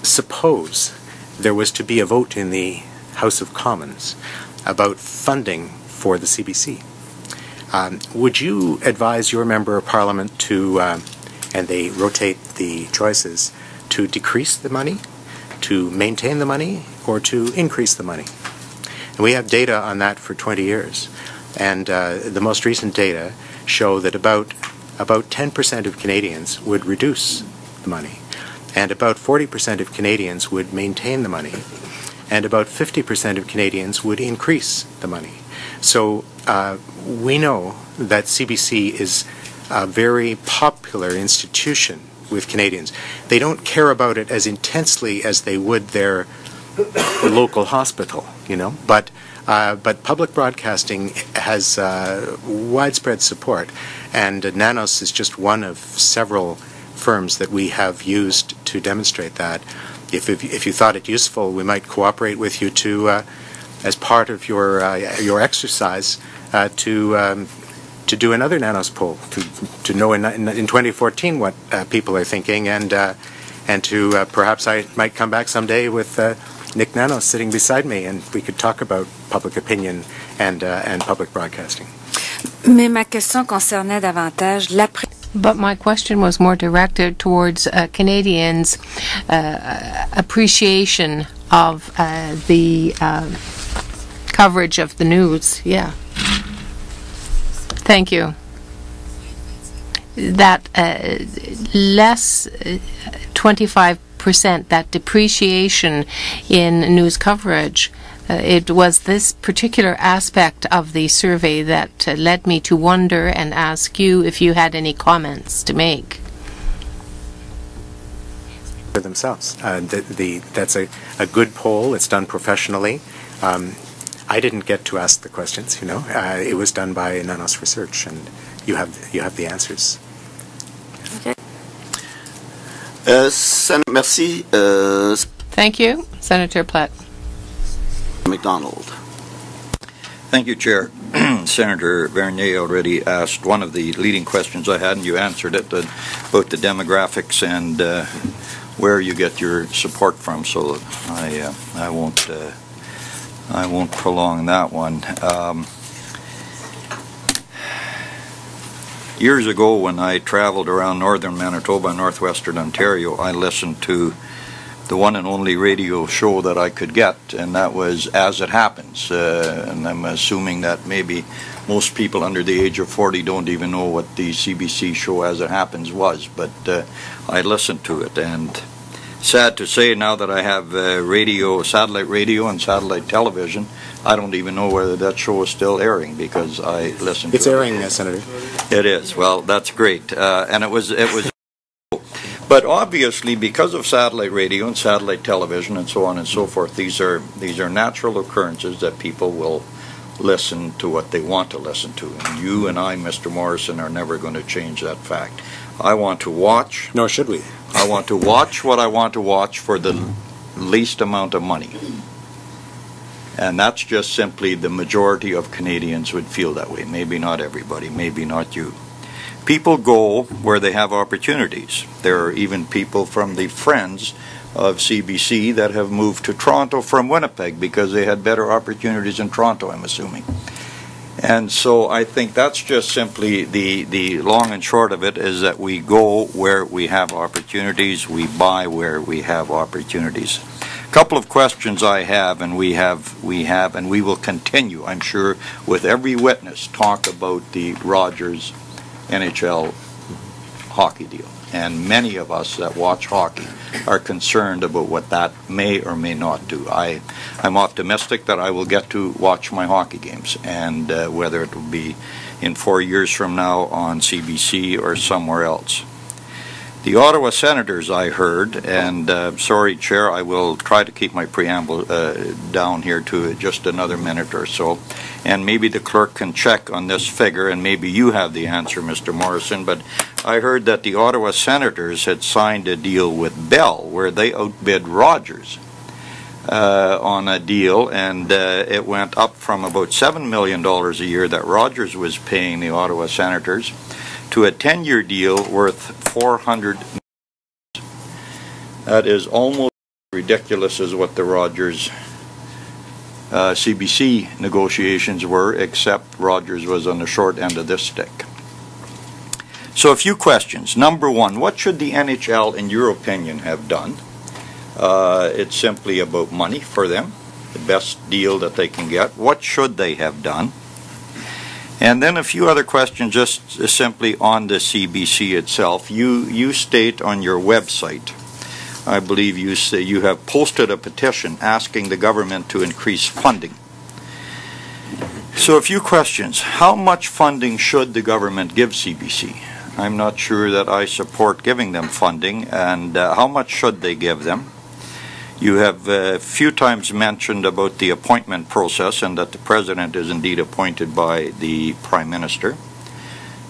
suppose there was to be a vote in the House of Commons about funding for the CBC. Would you advise your member of Parliament to, and they rotate the choices, to decrease the money, to maintain the money, or to increase the money? And we have data on that for 20 years. And the most recent data show that about 10% of Canadians would reduce the money, and about 40% of Canadians would maintain the money, and about 50% of Canadians would increase the money. So we know that CBC is a very popular institution with Canadians. They don't care about it as intensely as they would their local hospital, you know, but public broadcasting has widespread support, and Nanos is just one of several firms that we have used to demonstrate that. If you thought it useful, we might cooperate with you to, as part of your exercise, to do another Nanos poll, to know in 2014 what people are thinking, and to perhaps I might come back someday with Nick Nanos sitting beside me, and we could talk about public opinion and public broadcasting. Mais ma question concernait davantage But my question was more directed towards Canadians' appreciation of the coverage of the news. Yeah. Thank you. That less 25%, that depreciation in news coverage, it was this particular aspect of the survey that led me to wonder and ask you if you had any comments to make. For themselves. That's a good poll. It's done professionally. I didn't get to ask the questions, you know. It was done by Nanos Research, and you have the answers. Okay. Merci. Thank you, Senator Platt. McDonald. Thank you, Chair. Senator Bernier already asked one of the leading questions I had, and you answered it, about the demographics and where you get your support from. So I won't prolong that one. Years ago, when I traveled around northern Manitoba and northwestern Ontario, I listened to the one and only radio show that I could get, and that was As It Happens. And I'm assuming that maybe most people under the age of 40 don't even know what the CBC show As It Happens was, but I listened to it, and sad to say, now that I have satellite radio and satellite television, I don't even know whether that show is still airing, because I listened to it. It's airing, Senator. It is. Well, that's great. And it was. But obviously, because of satellite radio and satellite television and so on and so forth, these are natural occurrences that people will listen to what they want to listen to. And you and I, Mr. Morrison, are never going to change that fact. I want to watch. Nor should we. I want to watch what I want to watch for the least amount of money. And that's just simply the majority of Canadians would feel that way. Maybe not everybody, maybe not you. People go where they have opportunities. There are even people from the Friends of CBC that have moved to Toronto from Winnipeg because they had better opportunities in Toronto, I'm assuming. And so I think that's just simply the long and short of it, is that we go where we have opportunities, we buy where we have opportunities. A couple of questions I have, and we have, and we will continue, I'm sure, with every witness, talk about the Rogers-NHL hockey deal. And many of us that watch hockey are concerned about what that may or may not do. I'm optimistic that I will get to watch my hockey games, and whether it will be in 4 years from now on CBC or somewhere else. The Ottawa Senators, I heard, and sorry, Chair, I will try to keep my preamble down here to just another minute or so, and maybe the clerk can check on this figure, and maybe you have the answer, Mr. Morrison, but I heard that the Ottawa Senators had signed a deal with Bell where they outbid Rogers on a deal, and it went up from about $7 million a year that Rogers was paying the Ottawa Senators to a 10-year deal worth $400 million. That is almost as ridiculous as what the Rogers CBC negotiations were, except Rogers was on the short end of this stick. So a few questions. Number one, what should the NHL, in your opinion, have done? It's simply about money for them, the best deal that they can get. What should they have done? And then a few other questions just simply on the CBC itself. You state on your website, I believe you say you have posted a petition asking the government to increase funding. So a few questions. How much funding should the government give CBC? I'm not sure that I support giving them funding, and how much should they give them? You have a few times mentioned about the appointment process and that the President is indeed appointed by the Prime Minister.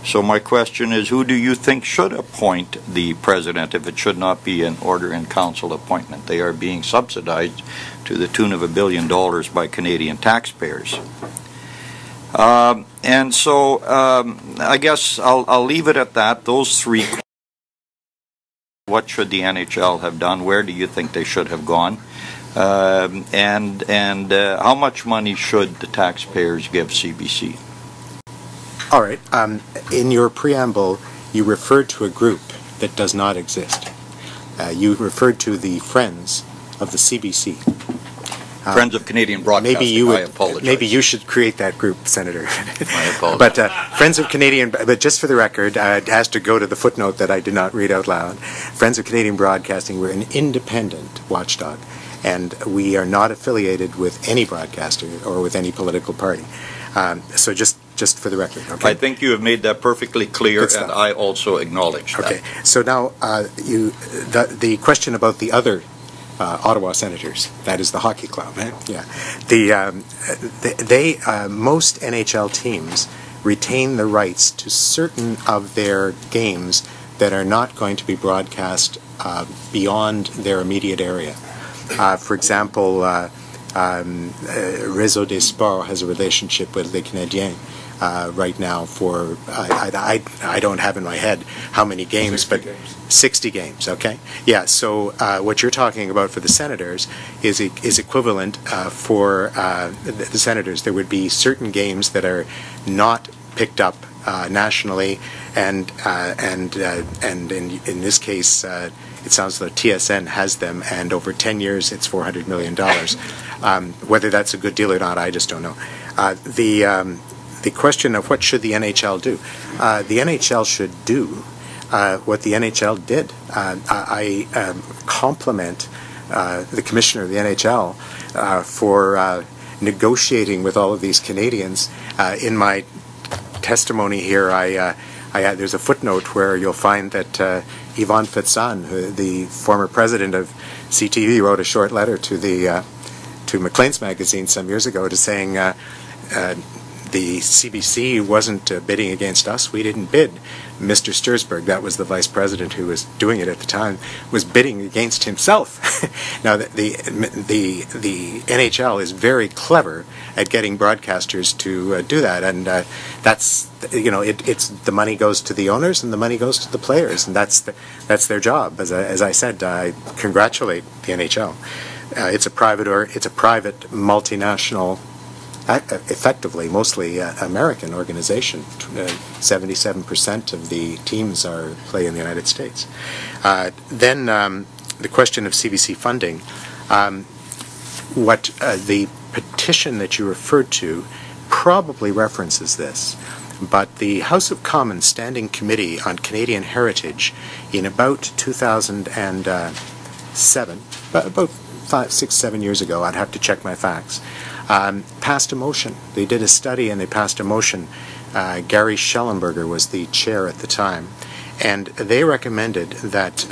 So my question is, who do you think should appoint the President if it should not be an order-in-council appointment? They are being subsidized to the tune of $1 billion by Canadian taxpayers. And so I guess I'll leave it at that. Those three questions. What should the NHL have done? Where do you think they should have gone? And how much money should the taxpayers give CBC? All right. In your preamble, you referred to a group that does not exist. You referred to the Friends of the CBC. Friends of Canadian Broadcasting. I apologize. Maybe you should create that group, Senator. I apologize. But Friends of Canadian, but just for the record, it has to go to the footnote that I did not read out loud. Friends of Canadian Broadcasting, we're an independent watchdog, and we are not affiliated with any broadcaster or with any political party. So just for the record. Okay? I think you have made that perfectly clear, and I also acknowledge that. Okay. So now the question about the other Ottawa Senators, that is the hockey club. Eh? Yeah, most NHL teams retain the rights to certain of their games that are not going to be broadcast beyond their immediate area. For example, Réseau des Sports has a relationship with Les Canadiens right now for, I don't have in my head how many games, but 60 games, okay? Yeah, so what you're talking about for the Senators is equivalent for the Senators. There would be certain games that are not picked up nationally, and in this case, it sounds like TSN has them, and over 10 years, it's $400 million. Whether that's a good deal or not, I just don't know. The question of what should the NHL do? The NHL should do what the NHL did. I compliment the commissioner of the NHL for negotiating with all of these Canadians. In my testimony here, there's a footnote where you'll find that Yvonne Fitzon, the former president of CTV, wrote a short letter to Maclean's magazine some years ago to saying the CBC wasn't bidding against us. We didn't bid. Mr. Stursberg, that was the vice president who was doing it at the time, was bidding against himself. Now, the NHL is very clever at getting broadcasters to do that, and that's, you know, it's the money goes to the owners and the money goes to the players, and that's their job. As I said, I congratulate the NHL. It's a private multinational effectively mostly American organization. 77% of the teams play in the United States. Then the question of CBC funding. What the petition that you referred to probably references this, but the House of Commons Standing Committee on Canadian Heritage in about 2007, about 5, 6, 7 years ago, I'd have to check my facts, passed a motion. They did a study and they passed a motion. Gary Schellenberger was the chair at the time, and they recommended that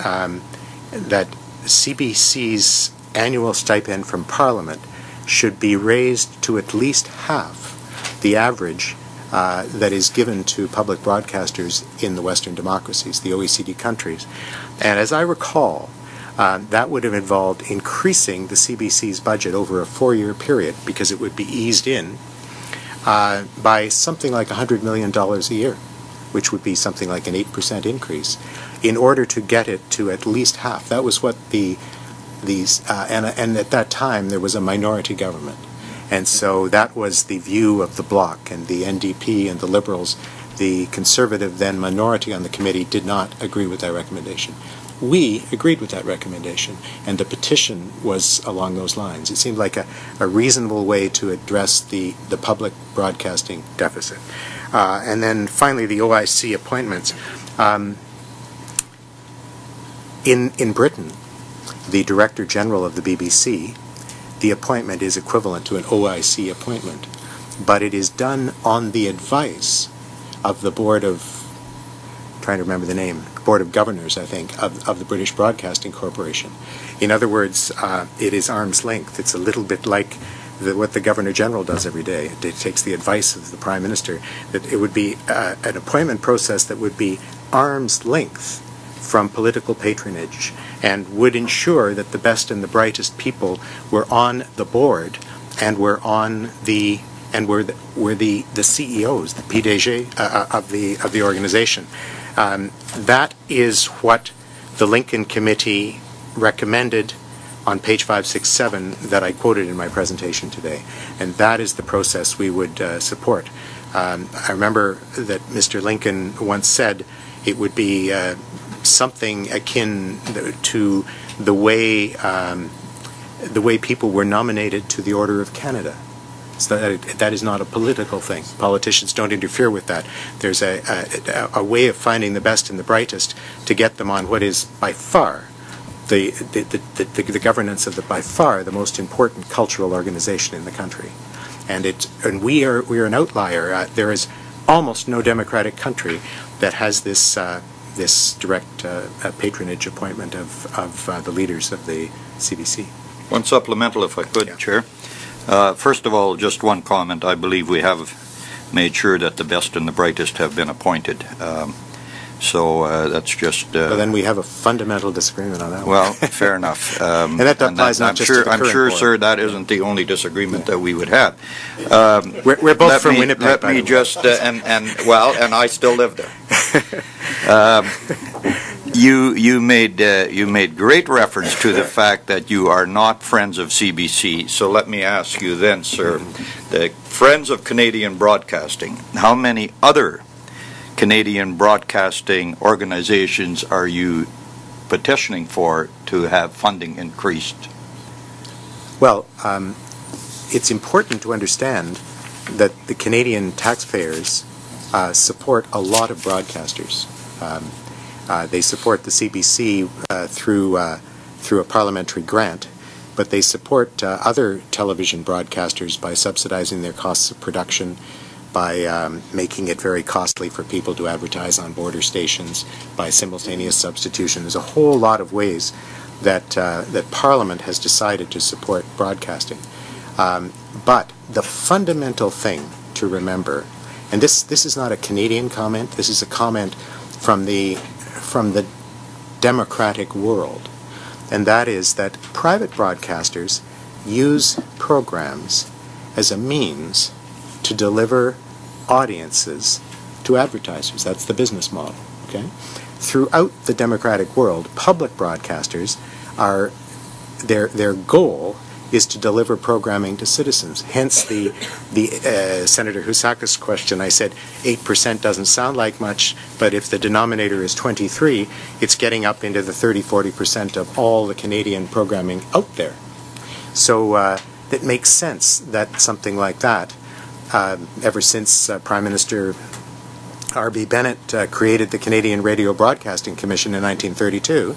that CBC's annual stipend from Parliament should be raised to at least half the average that is given to public broadcasters in the Western democracies, the OECD countries. And as I recall, that would have involved increasing the CBC's budget over a 4-year period, because it would be eased in by something like $100 million a year, which would be something like an 8% increase, in order to get it to at least half. That was what and at that time there was a minority government, and so that was the view of the Bloc, and the NDP and the Liberals. The Conservative, then minority on the committee, did not agree with that recommendation. We agreed with that recommendation, and the petition was along those lines. It seemed like a reasonable way to address the public broadcasting deficit. And then finally, the OIC appointments. In Britain, the Director General of the BBC, the appointment is equivalent to an OIC appointment, but it is done on the advice of the Board of, trying to remember the name, Board of Governors, I think, of the British Broadcasting Corporation. In other words, it is arm's length. It's a little bit like what the Governor General does every day. It takes the advice of the Prime Minister. That it would be an appointment process that would be arm's length from political patronage, and would ensure that the best and the brightest people were on the board and were the CEOs, the PDG of the organization. That is what the Lincoln Committee recommended on page 567 that I quoted in my presentation today, and that is the process we would support. I remember that Mr. Lincoln once said it would be something akin to the way people were nominated to the Order of Canada. So that is not a political thing. Politicians don't interfere with that. There's a way of finding the best and the brightest to get them on what is by far the governance of by far the most important cultural organization in the country. And we are an outlier. There is almost no democratic country that has this direct patronage appointment of the leaders of the CBC. One supplemental, if I could, yeah. Chair. First of all, just one comment. I believe we have made sure that the best and the brightest have been appointed. So that's just... Well, then we have a fundamental disagreement on that one. Well, fair enough. And that applies not just to the current I'm sure, board. Sir, that isn't the only disagreement that we would have. We're both from Winnipeg. Let me just... and I still live there. You made great reference to the fact that you are not friends of CBC. So let me ask you then, sir, the Friends of Canadian Broadcasting, how many other Canadian broadcasting organizations are you petitioning for to have funding increased? Well, it's important to understand that the Canadian taxpayers support a lot of broadcasters. They support the CBC through a parliamentary grant, but they support other television broadcasters by subsidizing their costs of production, by making it very costly for people to advertise on border stations, by simultaneous substitution. There's a whole lot of ways that Parliament has decided to support broadcasting. But the fundamental thing to remember, and this is not a Canadian comment, this is a comment from the democratic world, and that is that private broadcasters use programs as a means to deliver audiences to advertisers. That's the business model. Okay? Throughout the democratic world, public broadcasters are their goal is to deliver programming to citizens. Hence the Senator Husaka's question. I said 8% doesn't sound like much, but if the denominator is 23, it's getting up into the 30-40% of all the Canadian programming out there. So it makes sense that something like that, ever since Prime Minister R.B. Bennett created the Canadian Radio Broadcasting Commission in 1932,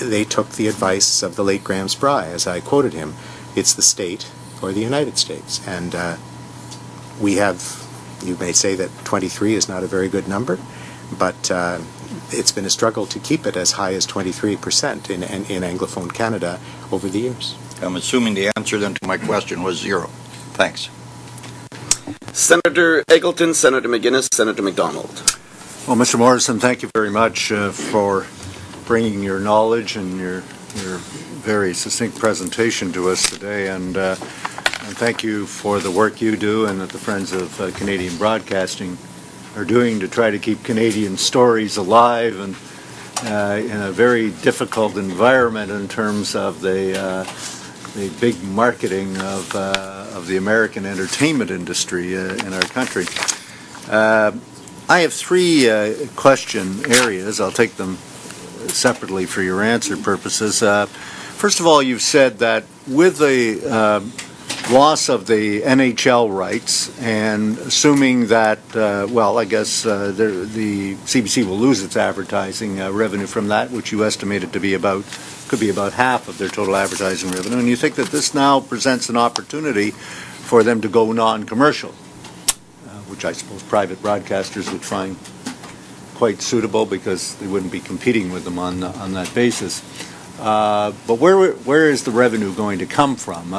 they took the advice of the late Graham Spry, as I quoted him. It's the state or the United States. And we have, you may say that 23 is not a very good number, but it's been a struggle to keep it as high as 23% in Anglophone Canada over the years. I'm assuming the answer then to my question was 0. Thanks. Senator Eggleton, Senator McGuinness, Senator MacDonald. Well, Mr. Morrison, thank you very much for bringing your knowledge and your very succinct presentation to us today, and thank you for the work you do and that the Friends of Canadian Broadcasting are doing to try to keep Canadian stories alive and in a very difficult environment in terms of the big marketing of the American entertainment industry in our country. I have 3 question areas. I'll take them separately for your answer purposes. First of all, you've said that with the loss of the NHL rights, and assuming that, well, I guess the CBC will lose its advertising revenue from that, which you estimated to be could be about half of their total advertising revenue, and you think that this now presents an opportunity for them to go non-commercial, which I suppose private broadcasters would find quite suitable because they wouldn't be competing with them on that basis. But where is the revenue going to come from?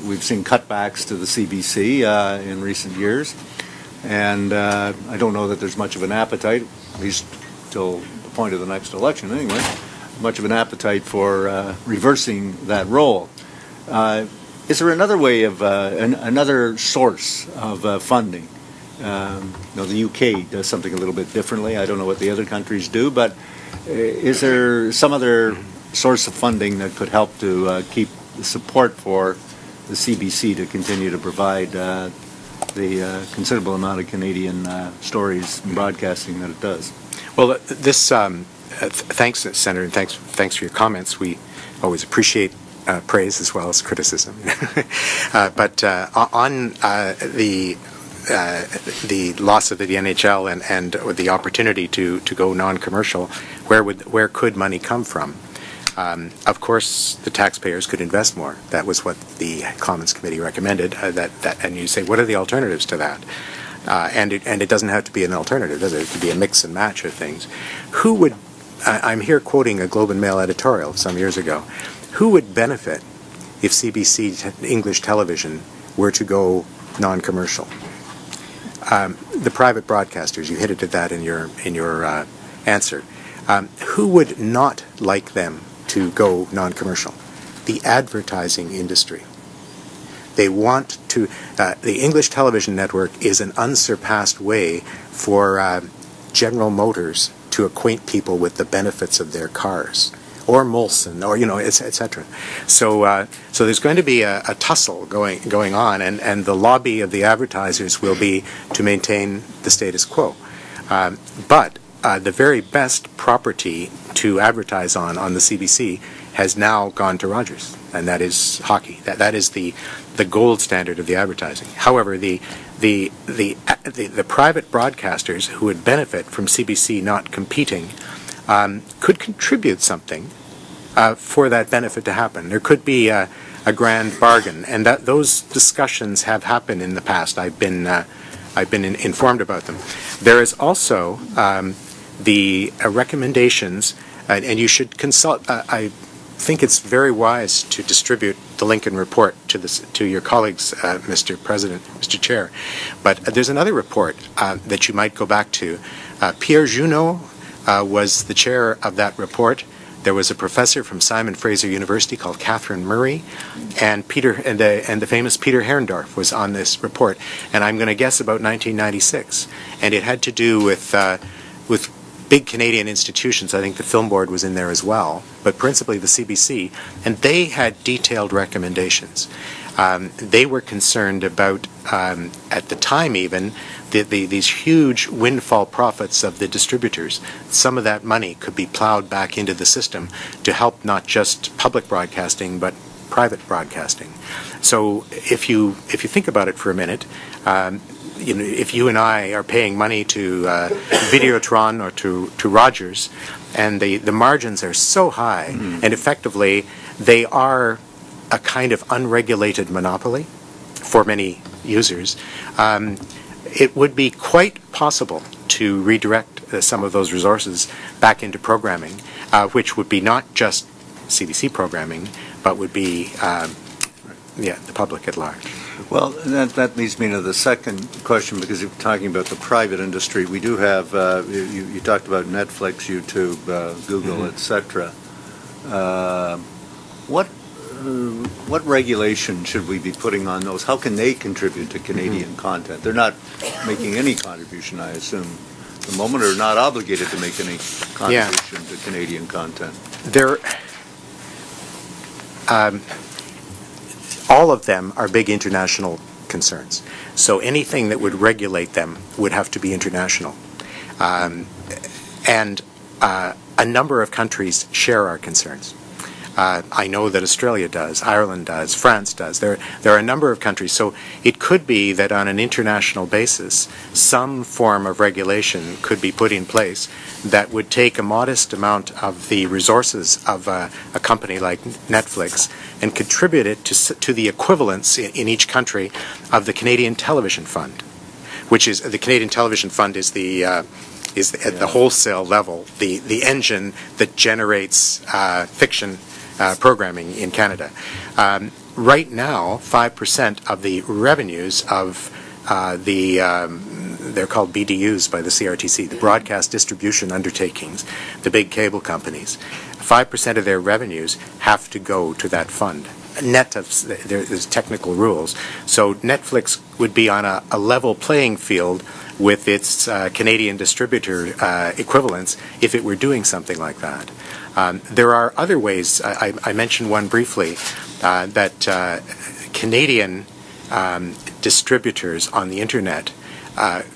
We've seen cutbacks to the CBC in recent years, and I don't know that there's much of an appetite, at least till the point of the next election anyway, much of an appetite for reversing that role. Is there another way of, another source of funding? The UK does something a little bit differently. I don't know what the other countries do, but is there some other source of funding that could help to keep the support for the CBC to continue to provide the considerable amount of Canadian stories and broadcasting that it does? Well, this thanks, Senator, and thanks for your comments. We always appreciate praise as well as criticism. But on the loss of the NHL and the opportunity to go non-commercial, where could money come from? Of course, the taxpayers could invest more. That was what the Commons Committee recommended. And you say, what are the alternatives to that? And it doesn't have to be an alternative, does it? It could be a mix and match of things. Who would? I'm here quoting a Globe and Mail editorial some years ago. Who would benefit if CBC English television were to go non-commercial? The private broadcasters. You hinted at that in your answer. Who would not like them to go non-commercial? The advertising industry. They want to. The English television network is an unsurpassed way for General Motors to acquaint people with the benefits of their cars, or Molson, or etc. So there's going to be a tussle going on, and the lobby of the advertisers will be to maintain the status quo. But the very best property to advertise on the CBC has now gone to Rogers, and that is hockey. That is the gold standard of the advertising. However, the private broadcasters who would benefit from CBC not competing could contribute something for that benefit to happen. There could be a grand bargain, and those discussions have happened in the past. I've been informed about them. There is also the recommendations, and you should consult. I think it's very wise to distribute the Lincoln report to your colleagues, Mr. President, Mr. Chair. But there's another report that you might go back to. Pierre Junot was the chair of that report. There was a professor from Simon Fraser University called Catherine Murray, and the famous Peter Herrendorf was on this report. And I'm going to guess about 1996. And it had to do with big Canadian institutions. I think the Film Board was in there as well, but principally the CBC, and they had detailed recommendations. They were concerned about, at the time even, these huge windfall profits of the distributors. Some of that money could be plowed back into the system to help not just public broadcasting, but private broadcasting. So if you think about it for a minute, if you and I are paying money to Videotron or to Rogers, and the margins are so high, and effectively they are a kind of unregulated monopoly for many users, it would be quite possible to redirect some of those resources back into programming, which would be not just CBC programming, but would be the public at large. Well, that leads me to the second question, because you're talking about the private industry. We do have, you talked about Netflix, YouTube, Google, etc. What regulation should we be putting on those? How can they contribute to Canadian content? They're not making any contribution, I assume, at the moment, or not obligated to make any contribution to Canadian content. All of them are big international concerns. So anything that would regulate them would have to be international. And a number of countries share our concerns. I know that Australia does, Ireland does, France does. There are a number of countries. So it could be that on an international basis, some form of regulation could be put in place that would take a modest amount of the resources of a company like Netflix and contribute it to the equivalence in each country of the Canadian Television Fund, which is the Canadian Television Fund is at the wholesale level, the engine that generates fiction programming in Canada. Right now, 5% of the revenues of they're called BDUs by the CRTC, the broadcast distribution undertakings, the big cable companies, 5% of their revenues have to go to that fund. Net of, there's technical rules. So Netflix would be on a level playing field with its Canadian distributor equivalents if it were doing something like that. There are other ways. I mentioned one briefly, that Canadian distributors on the Internet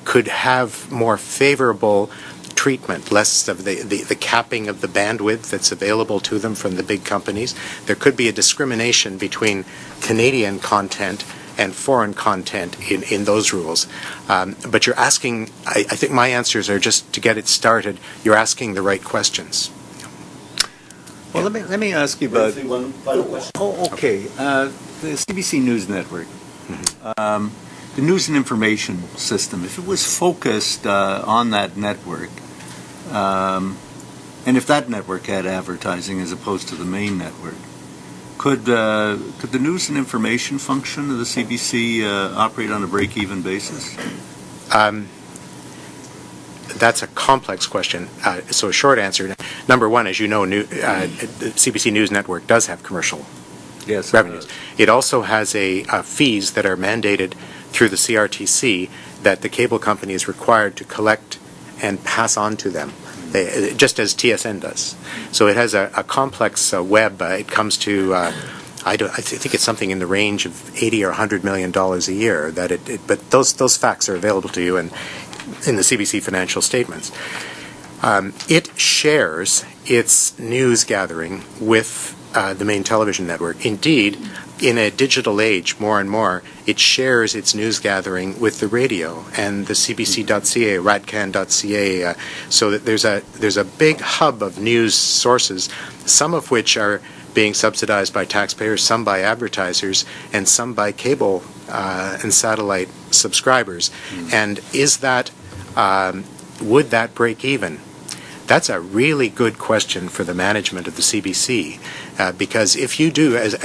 could have more favorable treatment, less of the capping of the bandwidth that's available to them from the big companies. There could be a discrimination between Canadian content and foreign content in those rules. But you're asking, I think my answers are just to get it started, you're asking the right questions. Well, let me ask you about... One final question. Oh, okay. The CBC News Network, the news and information system, if it was focused on that network, and if that network had advertising as opposed to the main network, could the news and information function of the CBC operate on a break-even basis? That's a complex question. So a short answer, number one, as you know, the CBC News Network does have commercial revenues. It also has fees that are mandated through the CRTC that the cable company is required to collect and pass on to them, just as TSN does. So it has a complex web. It comes to, I think it's something in the range of $80 or $100 million a year. But those facts are available to you in the CBC financial statements. It shares its news gathering with the main television network. Indeed, in a digital age, more and more, it shares its news gathering with the radio and the CBC.ca, radcan.ca, so that there's a big hub of news sources, some of which are being subsidized by taxpayers, some by advertisers, and some by cable and satellite subscribers. And would that break even? That's a really good question for the management of the CBC, because if you do, as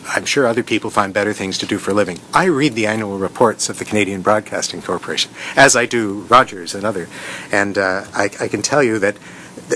I'm sure other people find better things to do for a living, I read the annual reports of the Canadian Broadcasting Corporation, as I do Rogers and I can tell you that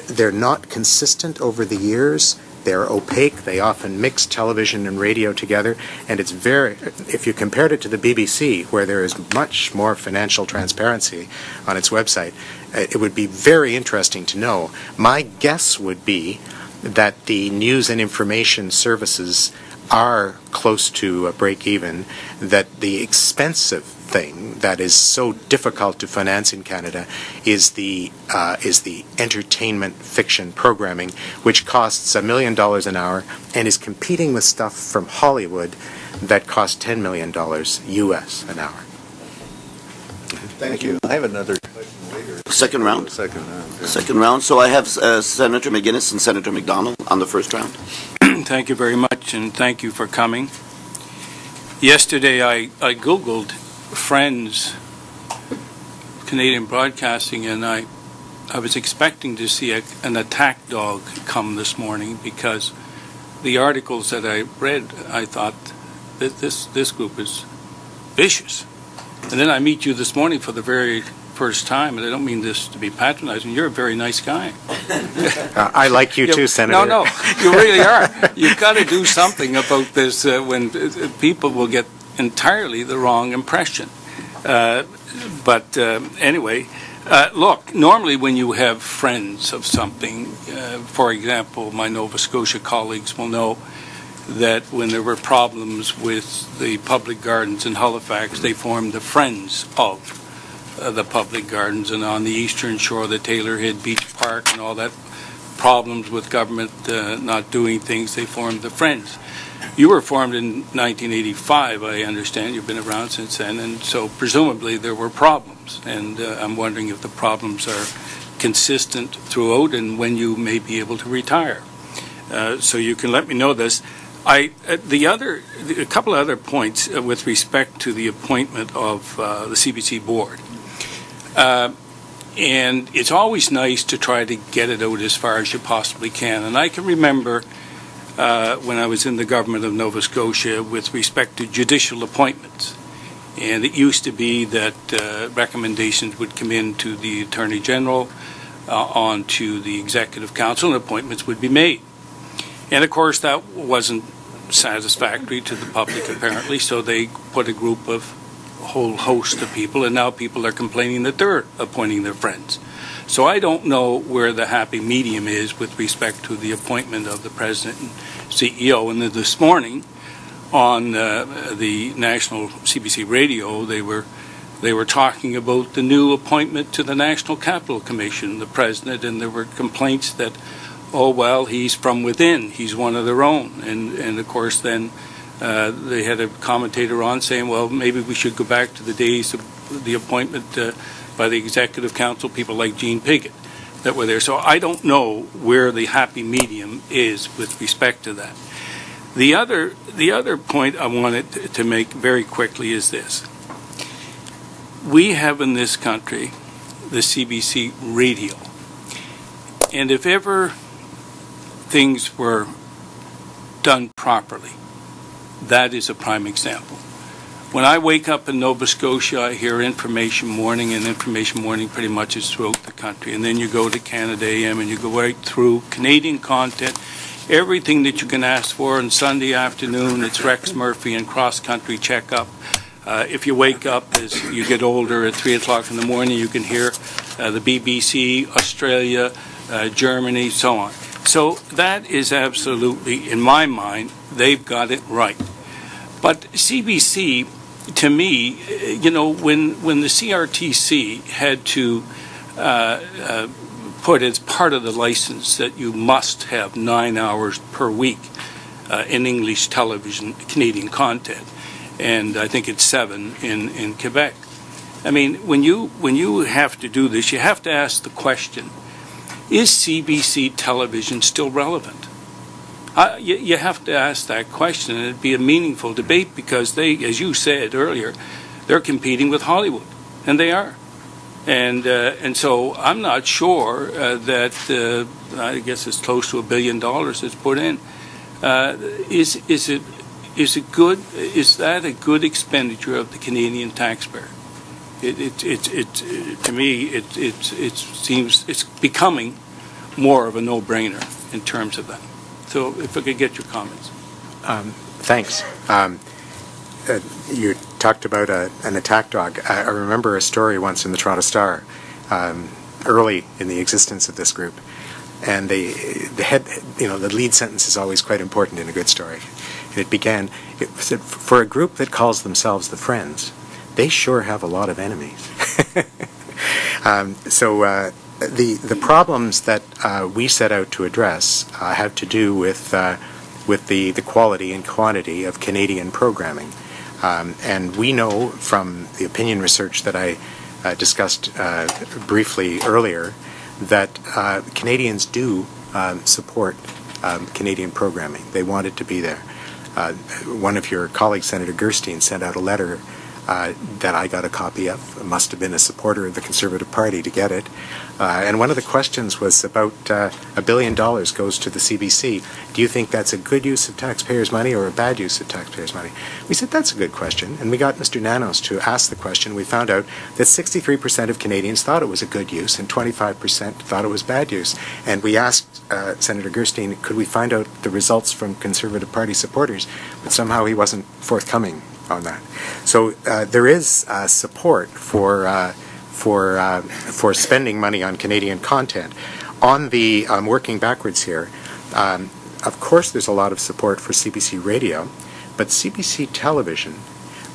they're not consistent over the years, They're opaque. They often mix television and radio together, and it's very, if you compared it to the BBC, where there is much more financial transparency on its website, it would be very interesting to know. My guess would be that the news and information services are close to a break-even, that the expensive thing that is so difficult to finance in Canada is the entertainment fiction programming, which costs $1 million an hour and is competing with stuff from Hollywood that costs $10 million US an hour. Thank you. I have another question later. Second round? Second round. Yeah. Second round. So I have Senator McGuinness and Senator McDonald on the first round. Thank you very much, and thank you for coming. Yesterday I Googled Friends Canadian Broadcasting, and I was expecting to see an attack dog come this morning, because the articles that I read, I thought that this group is vicious. And then I meet you this morning for the very first time, and I don't mean this to be patronizing. You're a very nice guy. I like you too, Senator. No, you really are. You've got to do something about this when people will get entirely the wrong impression. Anyway, look, normally when you have friends of something, for example, my Nova Scotia colleagues will know that when there were problems with the public gardens in Halifax, they formed the Friends of the Public Gardens, and on the eastern shore, the Taylorhead Beach Park and all that, problems with government not doing things, they formed the Friends. You were formed in 1985, I understand. You've been around since then, and so presumably there were problems, and I'm wondering if the problems are consistent throughout and when you may be able to retire. So you can let me know this. A couple of other points with respect to the appointment of the CBC board. And it's always nice to try to get it out as far as you possibly can. And I can remember when I was in the government of Nova Scotia with respect to judicial appointments. And it used to be that recommendations would come in to the Attorney General, on to the Executive Council, and appointments would be made. And of course that wasn't satisfactory to the public apparently, so they put a whole host of people, and now people are complaining that they're appointing their friends. So I don't know where the happy medium is with respect to the appointment of the President and CEO. And then this morning on the national CBC radio, they were talking about the new appointment to the National Capital Commission, the President, and there were complaints that, oh, well, he's from within, he's one of their own. And of course then they had a commentator on saying, well, maybe we should go back to the days of the appointment by the Executive Council, people like Gene Piggott that were there. So I don't know where the happy medium is with respect to that. The other point I wanted to make very quickly is this. We have in this country the CBC radio. And if ever things were done properly, that is a prime example. When I wake up in Nova Scotia, I hear Information Morning, and Information Morning pretty much is throughout the country. And then you go to Canada AM, and you go right through Canadian content, everything that you can ask for. On Sunday afternoon, it's Rex Murphy and Cross Country Checkup. If you wake up as you get older at 3 o'clock in the morning, you can hear the BBC, Australia, Germany, so on. So that is absolutely, in my mind, they've got it right. But CBC, to me, you know, when the CRTC had to put as part of the license that you must have 9 hours per week in English television, Canadian content, and I think it's 7 in Quebec. I mean, when you have to do this, you have to ask the question, is CBC television still relevant? You have to ask that question, and it'd be a meaningful debate, because they, as you said earlier, they're competing with Hollywood, and they are. And so I'm not sure that I guess it's close to $1 billion that's put in. Is it good? Is that a good expenditure of the Canadian taxpayer? To me, it seems it's becoming more of a no-brainer in terms of that. So if I could get your comments. Thanks. You talked about an attack dog. I remember a story once in the Toronto Star, early in the existence of this group, and the lead sentence is always quite important in a good story. And it said, for a group that calls themselves the Friends, they sure have a lot of enemies. The problems that we set out to address have to do with the quality and quantity of Canadian programming. And we know from the opinion research that I discussed briefly earlier that Canadians do support Canadian programming. They want it to be there. One of your colleagues, Senator Gerstein, sent out a letter that I got a copy of. It must have been a supporter of the Conservative Party to get it. And one of the questions was about $1 billion goes to the CBC. Do you think that's a good use of taxpayers' money or a bad use of taxpayers' money? We said that's a good question, and we got Mr. Nanos to ask the question. We found out that 63% of Canadians thought it was a good use and 25% thought it was bad use. And we asked Senator Gerstein, could we find out the results from Conservative Party supporters? But somehow he wasn't forthcoming on that. So there is support for spending money on Canadian content. On the working backwards here, of course there's a lot of support for CBC Radio, but CBC Television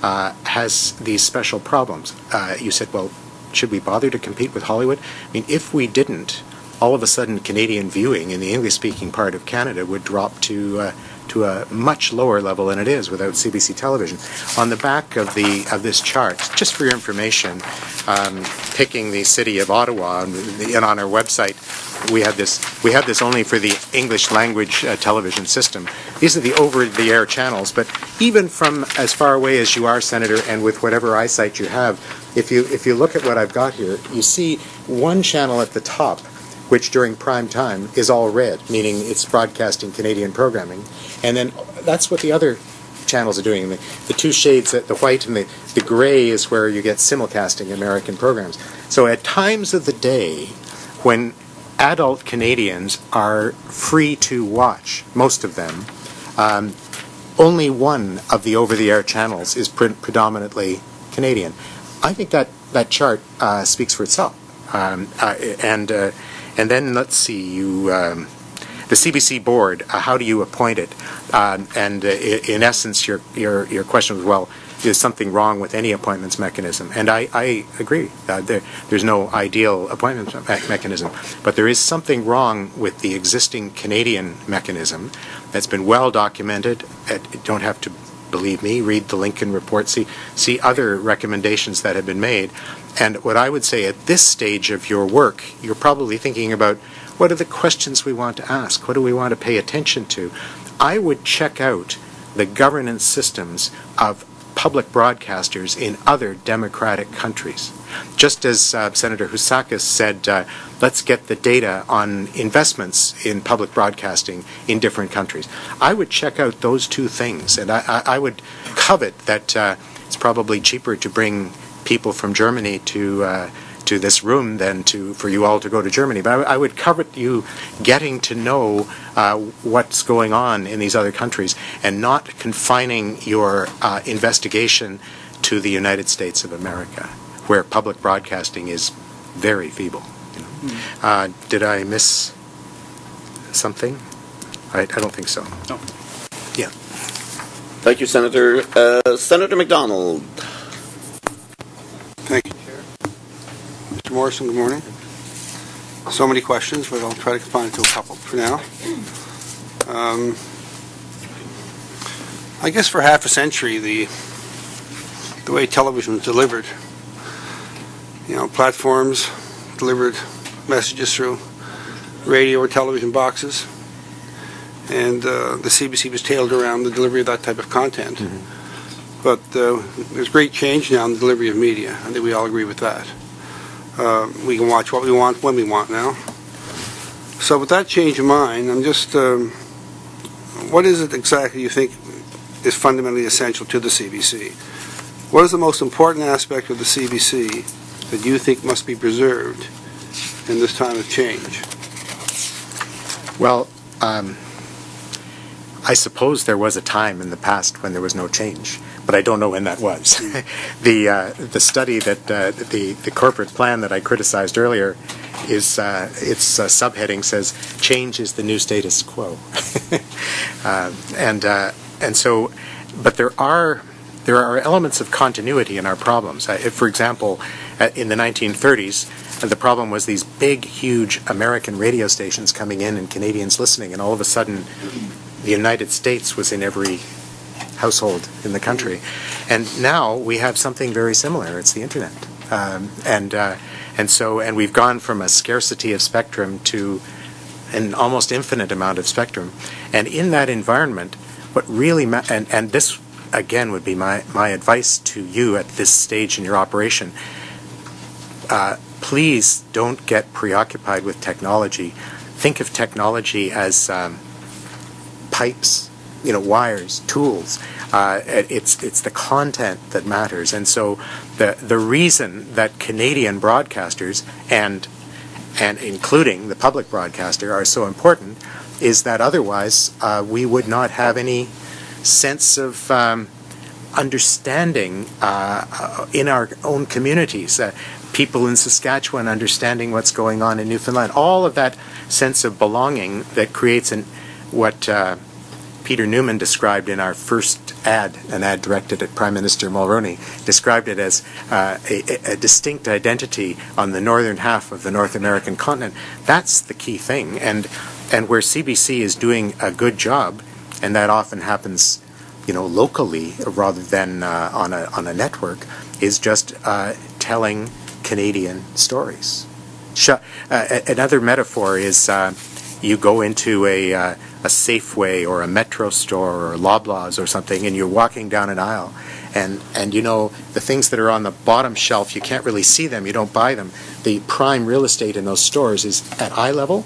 has these special problems. You said, well, should we bother to compete with Hollywood? I mean, if we didn't, all of a sudden Canadian viewing in the English-speaking part of Canada would drop to a much lower level than it is without CBC Television. On the back of this chart, just for your information, picking the city of Ottawa, and on our website, we have this only for the English language television system. These are the over-the-air channels, but even from as far away as you are, Senator, and with whatever eyesight you have, if you look at what I've got here, you see one channel at the top, which during prime time is all red, meaning it's broadcasting Canadian programming. And then that's what the other channels are doing. The two shades, the white and the gray, is where you get simulcasting American programs. So at times of the day when adult Canadians are free to watch, most of them, only one of the over-the-air channels is predominantly Canadian. I think that chart speaks for itself. And then let's see, the CBC board. How do you appoint it? In essence, your question was, well, is something wrong with any appointments mechanism? And I agree. There's no ideal appointment mechanism, but there is something wrong with the existing Canadian mechanism that's been well documented. You don't have to believe me. Read the Lincoln report. See other recommendations that have been made. And what I would say at this stage of your work, you're probably thinking about what are the questions we want to ask? What do we want to pay attention to? I would check out the governance systems of public broadcasters in other democratic countries. Just as Senator Housakis said, let's get the data on investments in public broadcasting in different countries. I would check out those two things, and I would covet that it's probably cheaper to bring people from Germany to this room than for you all to go to Germany. But I would covet you getting to know what's going on in these other countries and not confining your investigation to the United States of America, where public broadcasting is very feeble. Did I miss something? I don't think so. No. Yeah. Thank you, Senator. Senator MacDonald. Thank you, Chair. Mr. Morrison, good morning. So many questions, but I'll try to confine it to a couple for now. I guess for half a century, the way television was delivered, platforms delivered messages through radio or television boxes, and the CBC was tailored around the delivery of that type of content. Mm-hmm. But there's great change now in the delivery of media. I think we all agree with that. We can watch what we want when we want now. So with that change in mind, I'm just, what is it exactly you think is fundamentally essential to the CBC? What is the most important aspect of the CBC that you think must be preserved in this time of change? Well, I suppose there was a time in the past when there was no change, but I don't know when that was. The study that the corporate plan that I criticized earlier is its subheading says change is the new status quo, and so, but there are elements of continuity in our problems. For example, in the 1930s. The problem was these big, huge American radio stations coming in and Canadians listening, and all of a sudden the United States was in every household in the country. And now we have something very similar. It's the Internet. And we've gone from a scarcity of spectrum to an almost infinite amount of spectrum. And in that environment, what really, and this again would be my advice to you at this stage in your operation, please don't get preoccupied with technology. Think of technology as pipes, wires, tools. It's the content that matters. And so the reason that Canadian broadcasters and including the public broadcaster are so important is that otherwise we would not have any sense of understanding in our own communities. People in Saskatchewan understanding what's going on in Newfoundland. All of that sense of belonging that creates what Peter Newman described in our first an ad directed at Prime Minister Mulroney, described it as a distinct identity on the northern half of the North American continent. That's the key thing. And where CBC is doing a good job, and that often happens locally rather than on a network, is just telling Canadian stories. Another metaphor is you go into a Safeway or a Metro store or Loblaws or something, and you're walking down an aisle, and the things that are on the bottom shelf, you can't really see them, you don't buy them. The prime real estate in those stores is at eye level,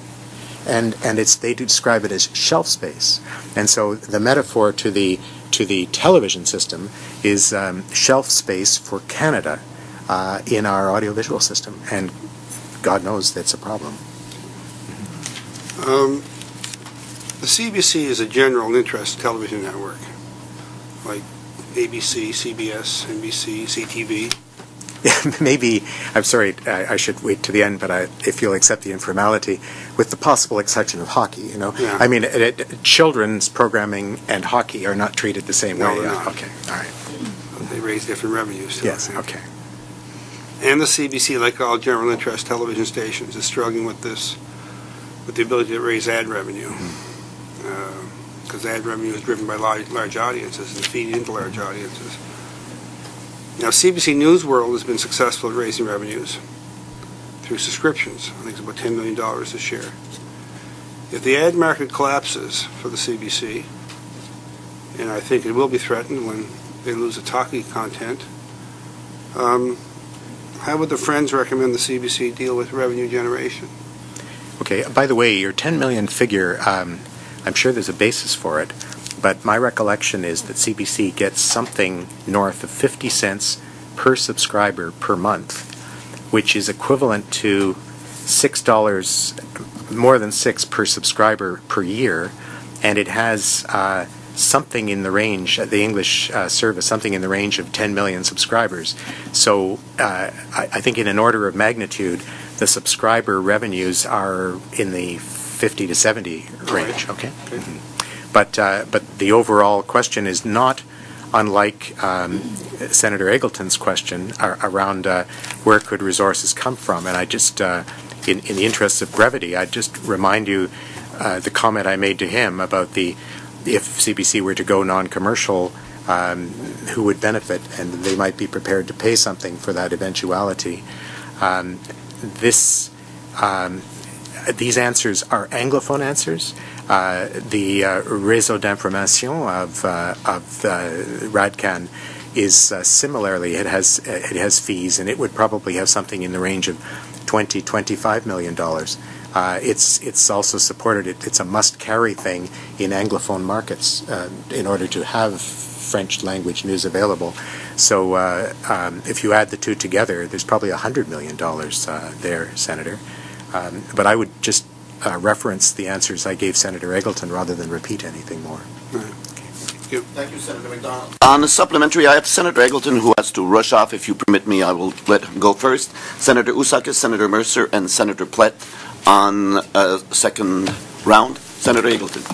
and they do describe it as shelf space. And so the metaphor to the television system is shelf space for Canada in our audiovisual system, and God knows that's a problem. The CBC is a general interest television network, like ABC, CBS, NBC, CTV. Yeah, maybe, I'm sorry, I should wait to the end, but if you'll accept the informality, with the possible exception of hockey, Yeah. I mean, children's programming and hockey are not treated the same way. No, they're not. Okay, all right. They raise different revenues, too. Yes, okay. And the CBC, like all general interest television stations, is struggling with the ability to raise ad revenue. Because ad revenue is driven by large audiences and feeding into large audiences. Now, CBC News World has been successful at raising revenues through subscriptions. I think it's about $10 million this year. If the ad market collapses for the CBC, and I think it will be threatened when they lose the talkie content, how would the Friends recommend the CBC deal with revenue generation? Okay, by the way, your 10 million figure, I'm sure there's a basis for it, but my recollection is that CBC gets something north of 50 cents per subscriber per month, which is equivalent to $6, more than $6 per subscriber per year, and it has something in the range, the English service, something in the range of 10 million subscribers. So I think in an order of magnitude, the subscriber revenues are in the 50 to 70 range. Okay. Mm-hmm. But the overall question is not unlike Senator Eggleton's question around where could resources come from. And I just, in the interests of brevity, I'd just remind you the comment I made to him about if CBC were to go non-commercial, who would benefit, and they might be prepared to pay something for that eventuality. These answers are Anglophone answers. The réseau d'information of RADCAN is similarly, it has fees, and it would probably have something in the range of $20-25 million. It's also supported. It's a must-carry thing in Anglophone markets in order to have French language news available. So if you add the two together, there's probably $100 million there, Senator. But I would just reference the answers I gave Senator Eggleton rather than repeat anything more. Thank you, Senator McDonald. On the supplementary, I have Senator Eggleton who has to rush off. If you permit me, I will let him go first. Senator Usakis, Senator Mercer, and Senator Plett on second round. Senator Eggleton.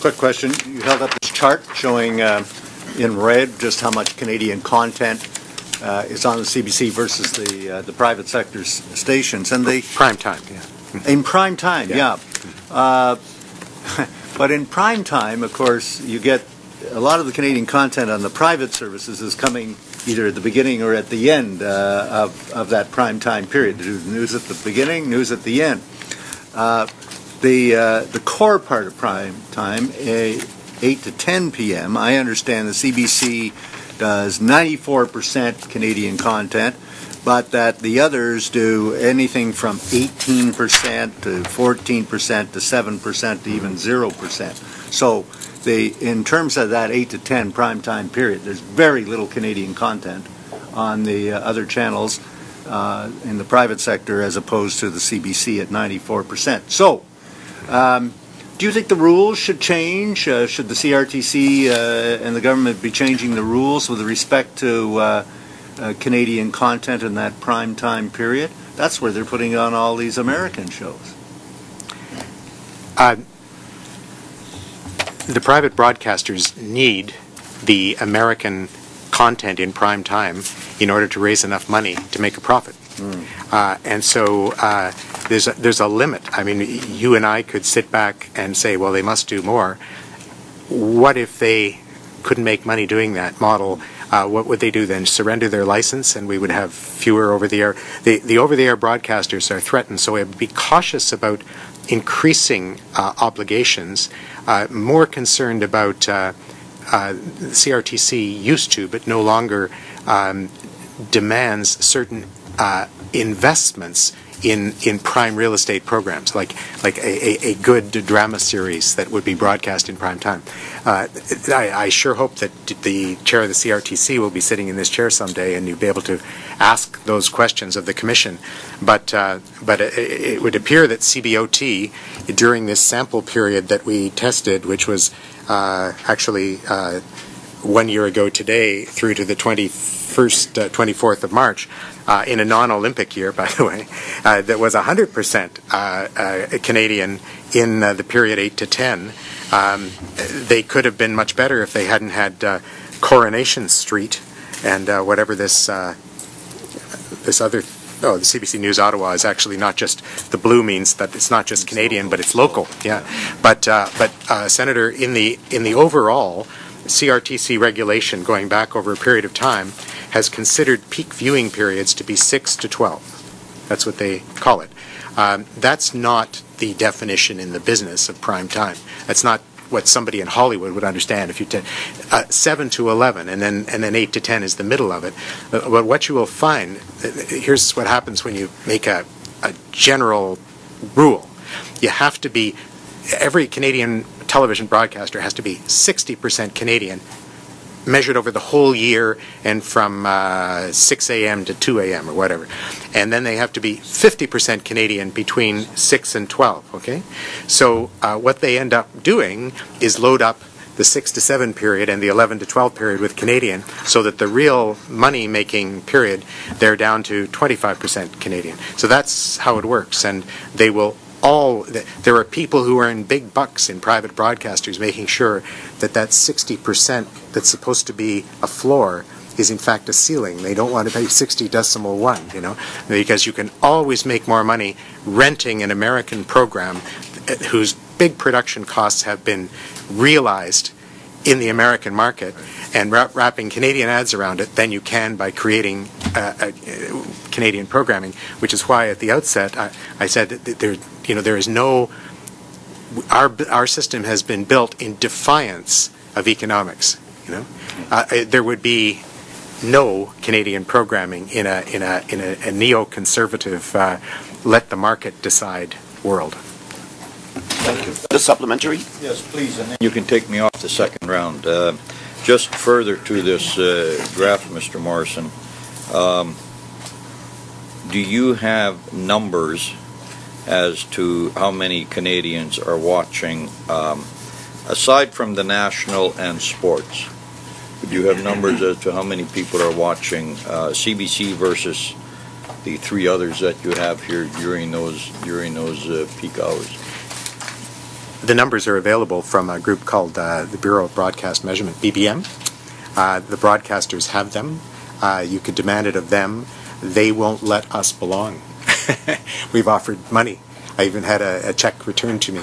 Quick question. You held up this chart showing in red just how much Canadian content is on the CBC versus the private sector stations. And they Prime time, yeah. in prime time, yeah. But in prime time, of course, you get a lot of the Canadian content on the private services is coming either at the beginning or at the end of that prime time period. News at the beginning, news at the end. The core part of prime time, 8 to 10 p.m., I understand the CBC does 94% Canadian content, but that the others do anything from 18% to 14% to 7% to even 0%. So in terms of that 8 to 10 prime time period, there's very little Canadian content on the other channels in the private sector as opposed to the CBC at 94%. So, do you think the rules should change? Should the CRTC and the government be changing the rules with respect to Canadian content in that prime time period? That's where they're putting on all these American shows. The private broadcasters need the American content in prime time in order to raise enough money to make a profit. And so there's a limit. I mean, you and I could sit back and say, well, they must do more. What if they couldn't make money doing that model? What would they do then? Surrender their license and we would have fewer over-the-air. The over-the-air broadcasters are threatened, so I would be cautious about increasing obligations, more concerned about CRTC used to, but no longer demands certain investments in prime real estate programs, like a good drama series that would be broadcast in prime time. I sure hope that the chair of the CRTC will be sitting in this chair someday and you'll be able to ask those questions of the Commission. But it would appear that CBOT, during this sample period that we tested, which was actually 1 year ago today through to the 24th of March, in a non-Olympic year, by the way, that was 100% Canadian in the period 8 to 10. They could have been much better if they hadn't had Coronation Street and whatever this other. Oh, the CBC News Ottawa is actually not just the blue means that it's not just Canadian, but it's local. Yeah, but Senator, in the overall CRTC regulation going back over a period of time has considered peak viewing periods to be 6 to 12. That's what they call it. That's not the definition in the business of prime time. That's not what somebody in Hollywood would understand. If you 7 to 11 and then 8 to 10 is the middle of it. But what you will find, here's what happens when you make a general rule. You have to be, every Canadian television broadcaster has to be 60% Canadian, measured over the whole year and from 6 a.m. to 2 a.m. or whatever. And then they have to be 50% Canadian between 6 and 12, okay? So what they end up doing is load up the 6 to 7 period and the 11 to 12 period with Canadian, so that the real money-making period, they're down to 25% Canadian. So that's how it works, and they will there are people who earn big bucks in private broadcasters making sure that 60% that's supposed to be a floor is in fact a ceiling. They don't want to pay 60.1, you know, because you can always make more money renting an American program whose big production costs have been realized in the American market and wrapping Canadian ads around it than you can by creating Canadian programming, which is why at the outset I said that there is no, our system has been built in defiance of economics. You know, there would be no Canadian programming in a neoconservative let the market decide world. Thank you. The supplementary? Yes, please. And then you can take me off the second round. Just further to this graph, Mr. Morrison, do you have numbers as to how many Canadians are watching, aside from the national and sports. Do you have numbers as to how many people are watching CBC versus the three others that you have here during those peak hours? The numbers are available from a group called the Bureau of Broadcast Measurement, BBM. The broadcasters have them. You could demand it of them. They won't let us belong. We've offered money. I even had a check returned to me.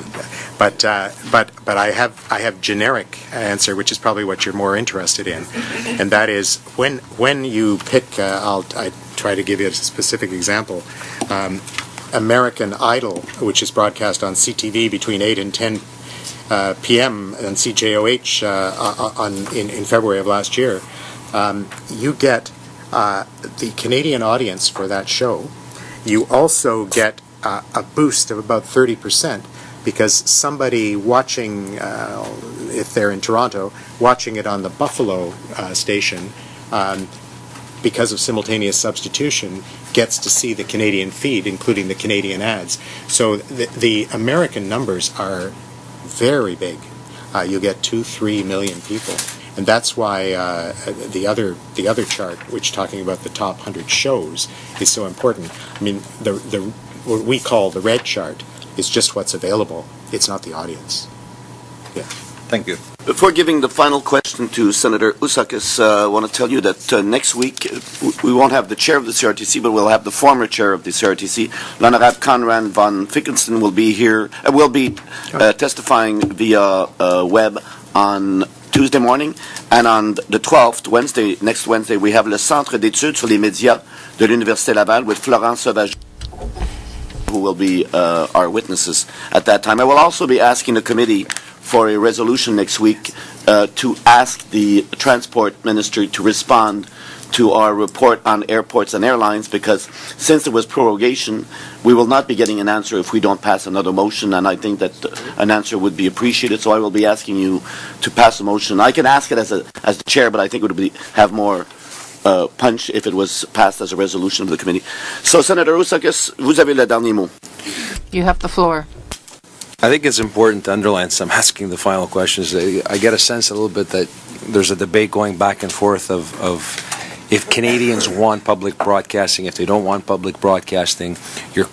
But I have generic answer, which is probably what you're more interested in, and that is when you pick. I try to give you a specific example. American Idol, which is broadcast on CTV between 8 and 10 p.m. and CJOH in February of last year, you get the Canadian audience for that show. You also get a boost of about 30% because somebody watching, if they're in Toronto, watching it on the Buffalo station, because of simultaneous substitution, gets to see the Canadian feed, including the Canadian ads. So the American numbers are very big. You get 2-3 million people, and that's why the other chart, which talking about the top 100 shows, is so important. I mean, what we call the red chart is just what's available. It's not the audience. Yeah. Thank you. Before giving the final question to Senator Ousakis, I want to tell you that next week we won't have the chair of the CRTC, but we'll have the former chair of the CRTC, L'Honorable Conrad von Fickenstein, will be here. Will be testifying via web on Tuesday morning, and on the 12th, next Wednesday, we have le Centre d'études sur les médias de l'Université Laval with Florence Sauvage, who will be our witnesses at that time. I will also be asking the committee for a resolution next week to ask the Transport Minister to respond to our report on airports and airlines, because since there was prorogation, we will not be getting an answer if we don't pass another motion, and I think that an answer would be appreciated, so I will be asking you to pass a motion. I can ask it as the chair, but I think it would have more punch if it was passed as a resolution of the committee. So, Senator Ousakis, vous avez le dernier mot. You have the floor. I think it's important to underline, so I'm asking the final questions. I get a sense a little bit that there's a debate going back and forth of if Canadians want public broadcasting, if they don't want public broadcasting.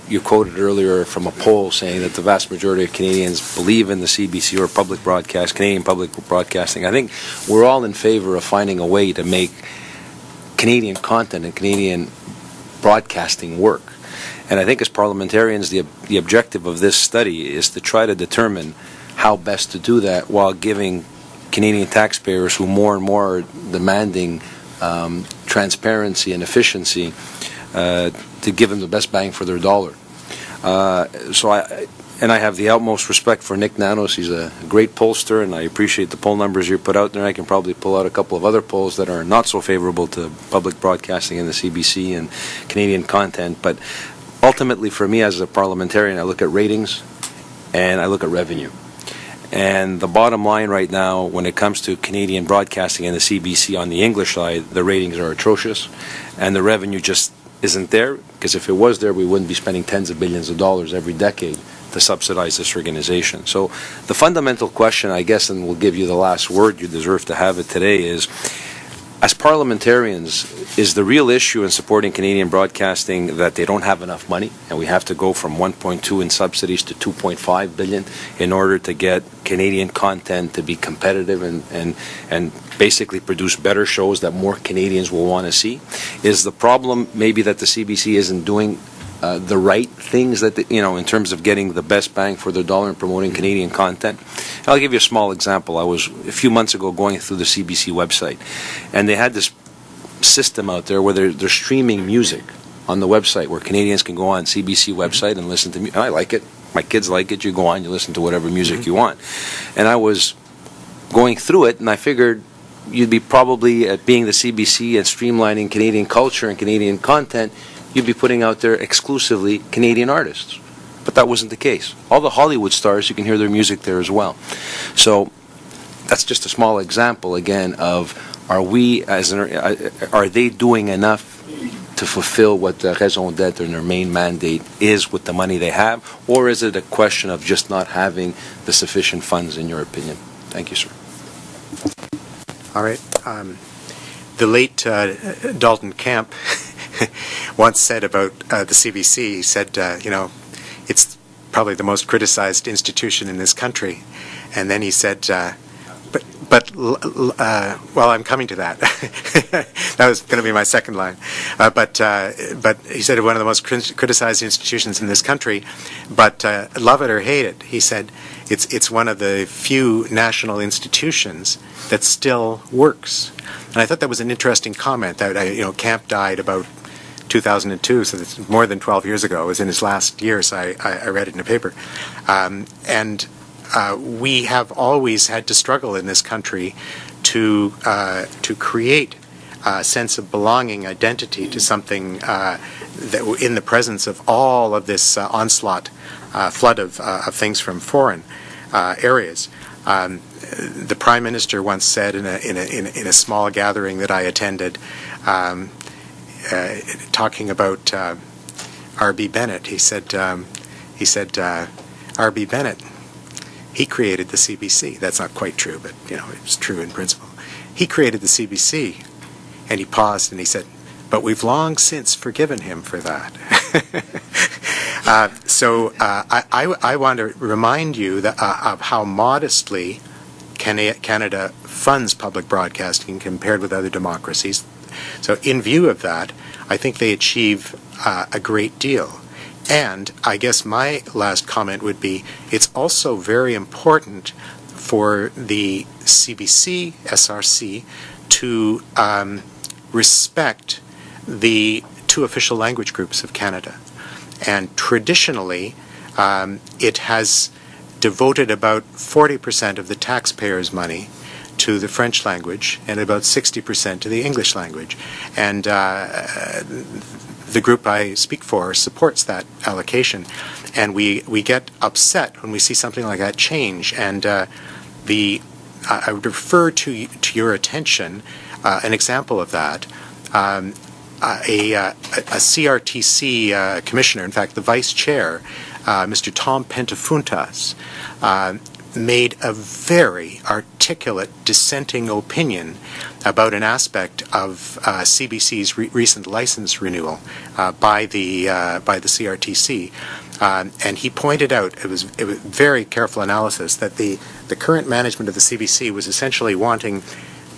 You quoted earlier from a poll saying that the vast majority of Canadians believe in the CBC or public broadcast, Canadian public broadcasting. I think we're all in favor of finding a way to make Canadian content and Canadian broadcasting work. And I think as parliamentarians, the objective of this study is to try to determine how best to do that while giving Canadian taxpayers, who more and more are demanding transparency and efficiency, to give them the best bang for their dollar. I have the utmost respect for Nick Nanos. He's a great pollster, and I appreciate the poll numbers you put out there. I can probably pull out a couple of other polls that are not so favorable to public broadcasting in the CBC and Canadian content. But ultimately, for me as a parliamentarian, I look at ratings and I look at revenue. And the bottom line right now, when it comes to Canadian broadcasting and the CBC on the English side, the ratings are atrocious, and the revenue just isn't there, because if it was there, we wouldn't be spending tens of billions of dollars every decade to subsidize this organization. So the fundamental question, I guess, and we'll give you the last word, you deserve to have it today, is, as parliamentarians, is the real issue in supporting Canadian broadcasting that they don't have enough money, and we have to go from 1.2 in subsidies to 2.5 billion in order to get Canadian content to be competitive and basically produce better shows that more Canadians will want to see? Is the problem maybe that the CBC isn't doing the right things that in terms of getting the best bang for their dollar and promoting Canadian content? And I'll give you a small example. I was a few months ago going through the CBC website, and they had this system out there where they're streaming music on the website, where Canadians can go on CBC website and listen to music. I like it. My kids like it. You go on, you listen to whatever music you want. And I was going through it, and I figured you'd be probably, at being the CBC and streamlining Canadian culture and Canadian content, you'd be putting out there exclusively Canadian artists. But that wasn't the case. All the Hollywood stars, you can hear their music there as well. So that's just a small example, again, of are they doing enough to fulfill what the raison d'etre and their main mandate is with the money they have, or is it a question of just not having the sufficient funds, in your opinion? Thank you, sir. All right. The late Dalton Camp once said about the CBC, he said, it's probably the most criticized institution in this country. And then he said, well, I'm coming to that. That was going to be my second line. But he said one of the most criticized institutions in this country, but love it or hate it, he said, it's one of the few national institutions that still works. And I thought that was an interesting comment. That Camp died about 2002, so it's more than 12 years ago. It was in his last years. I read it in a paper. We have always had to struggle in this country to create a sense of belonging, identity to something that, in the presence of all of this onslaught, flood of things from foreign areas. The Prime Minister once said in a small gathering that I attended, talking about R.B. Bennett, he said, R.B. Bennett, he created the CBC. That's not quite true, but it's true in principle. He created the CBC, and he paused and he said, "But we've long since forgiven him for that." I want to remind you of how modestly Canada funds public broadcasting compared with other democracies. So in view of that, I think they achieve a great deal. And I guess my last comment would be, it's also very important for the CBC, SRC, to respect the two official language groups of Canada. And traditionally, it has devoted about 40% of the taxpayers' money to the French language and about 60% to the English language. And the group I speak for supports that allocation. And we get upset when we see something like that change. And I would refer to your attention an example of that. A CRTC commissioner, in fact, the vice chair, Mr. Tom Pentafuntas, made a very articulate dissenting opinion about an aspect of CBC's recent license renewal by the CRTC. And he pointed out, it was very careful analysis, that the current management of the CBC was essentially wanting,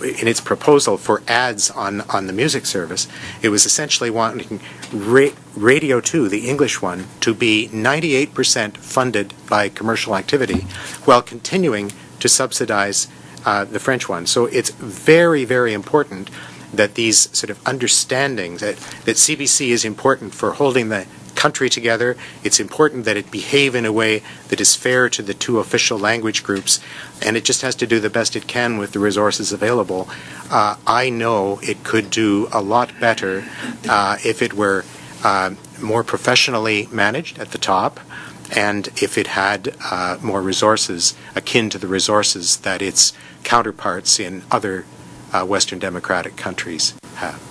in its proposal for ads on the music service, it was essentially wanting Radio 2, the English one, to be 98% funded by commercial activity while continuing to subsidize the French one. So it's very, very important that these sort of understandings, that CBC is important for holding the country together. It's important that it behave in a way that is fair to the two official language groups, and it just has to do the best it can with the resources available. I know it could do a lot better if it were more professionally managed at the top, and if it had more resources akin to the resources that its counterparts in other Western democratic countries have.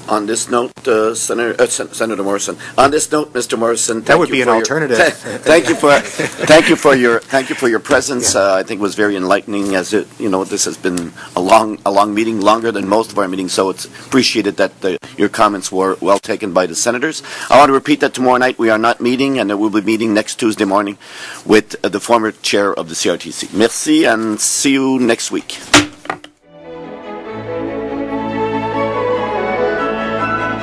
On this note, Senator Morrison. On this note, Mr. Morrison, that would be an alternative. Thank you for your presence. I think it was very enlightening. As this has been a long meeting, longer than most of our meetings. So it's appreciated that your comments were well taken by the senators. I want to repeat that tomorrow night we are not meeting, and we'll be meeting next Tuesday morning with the former chair of the CRTC. Merci, and see you next week.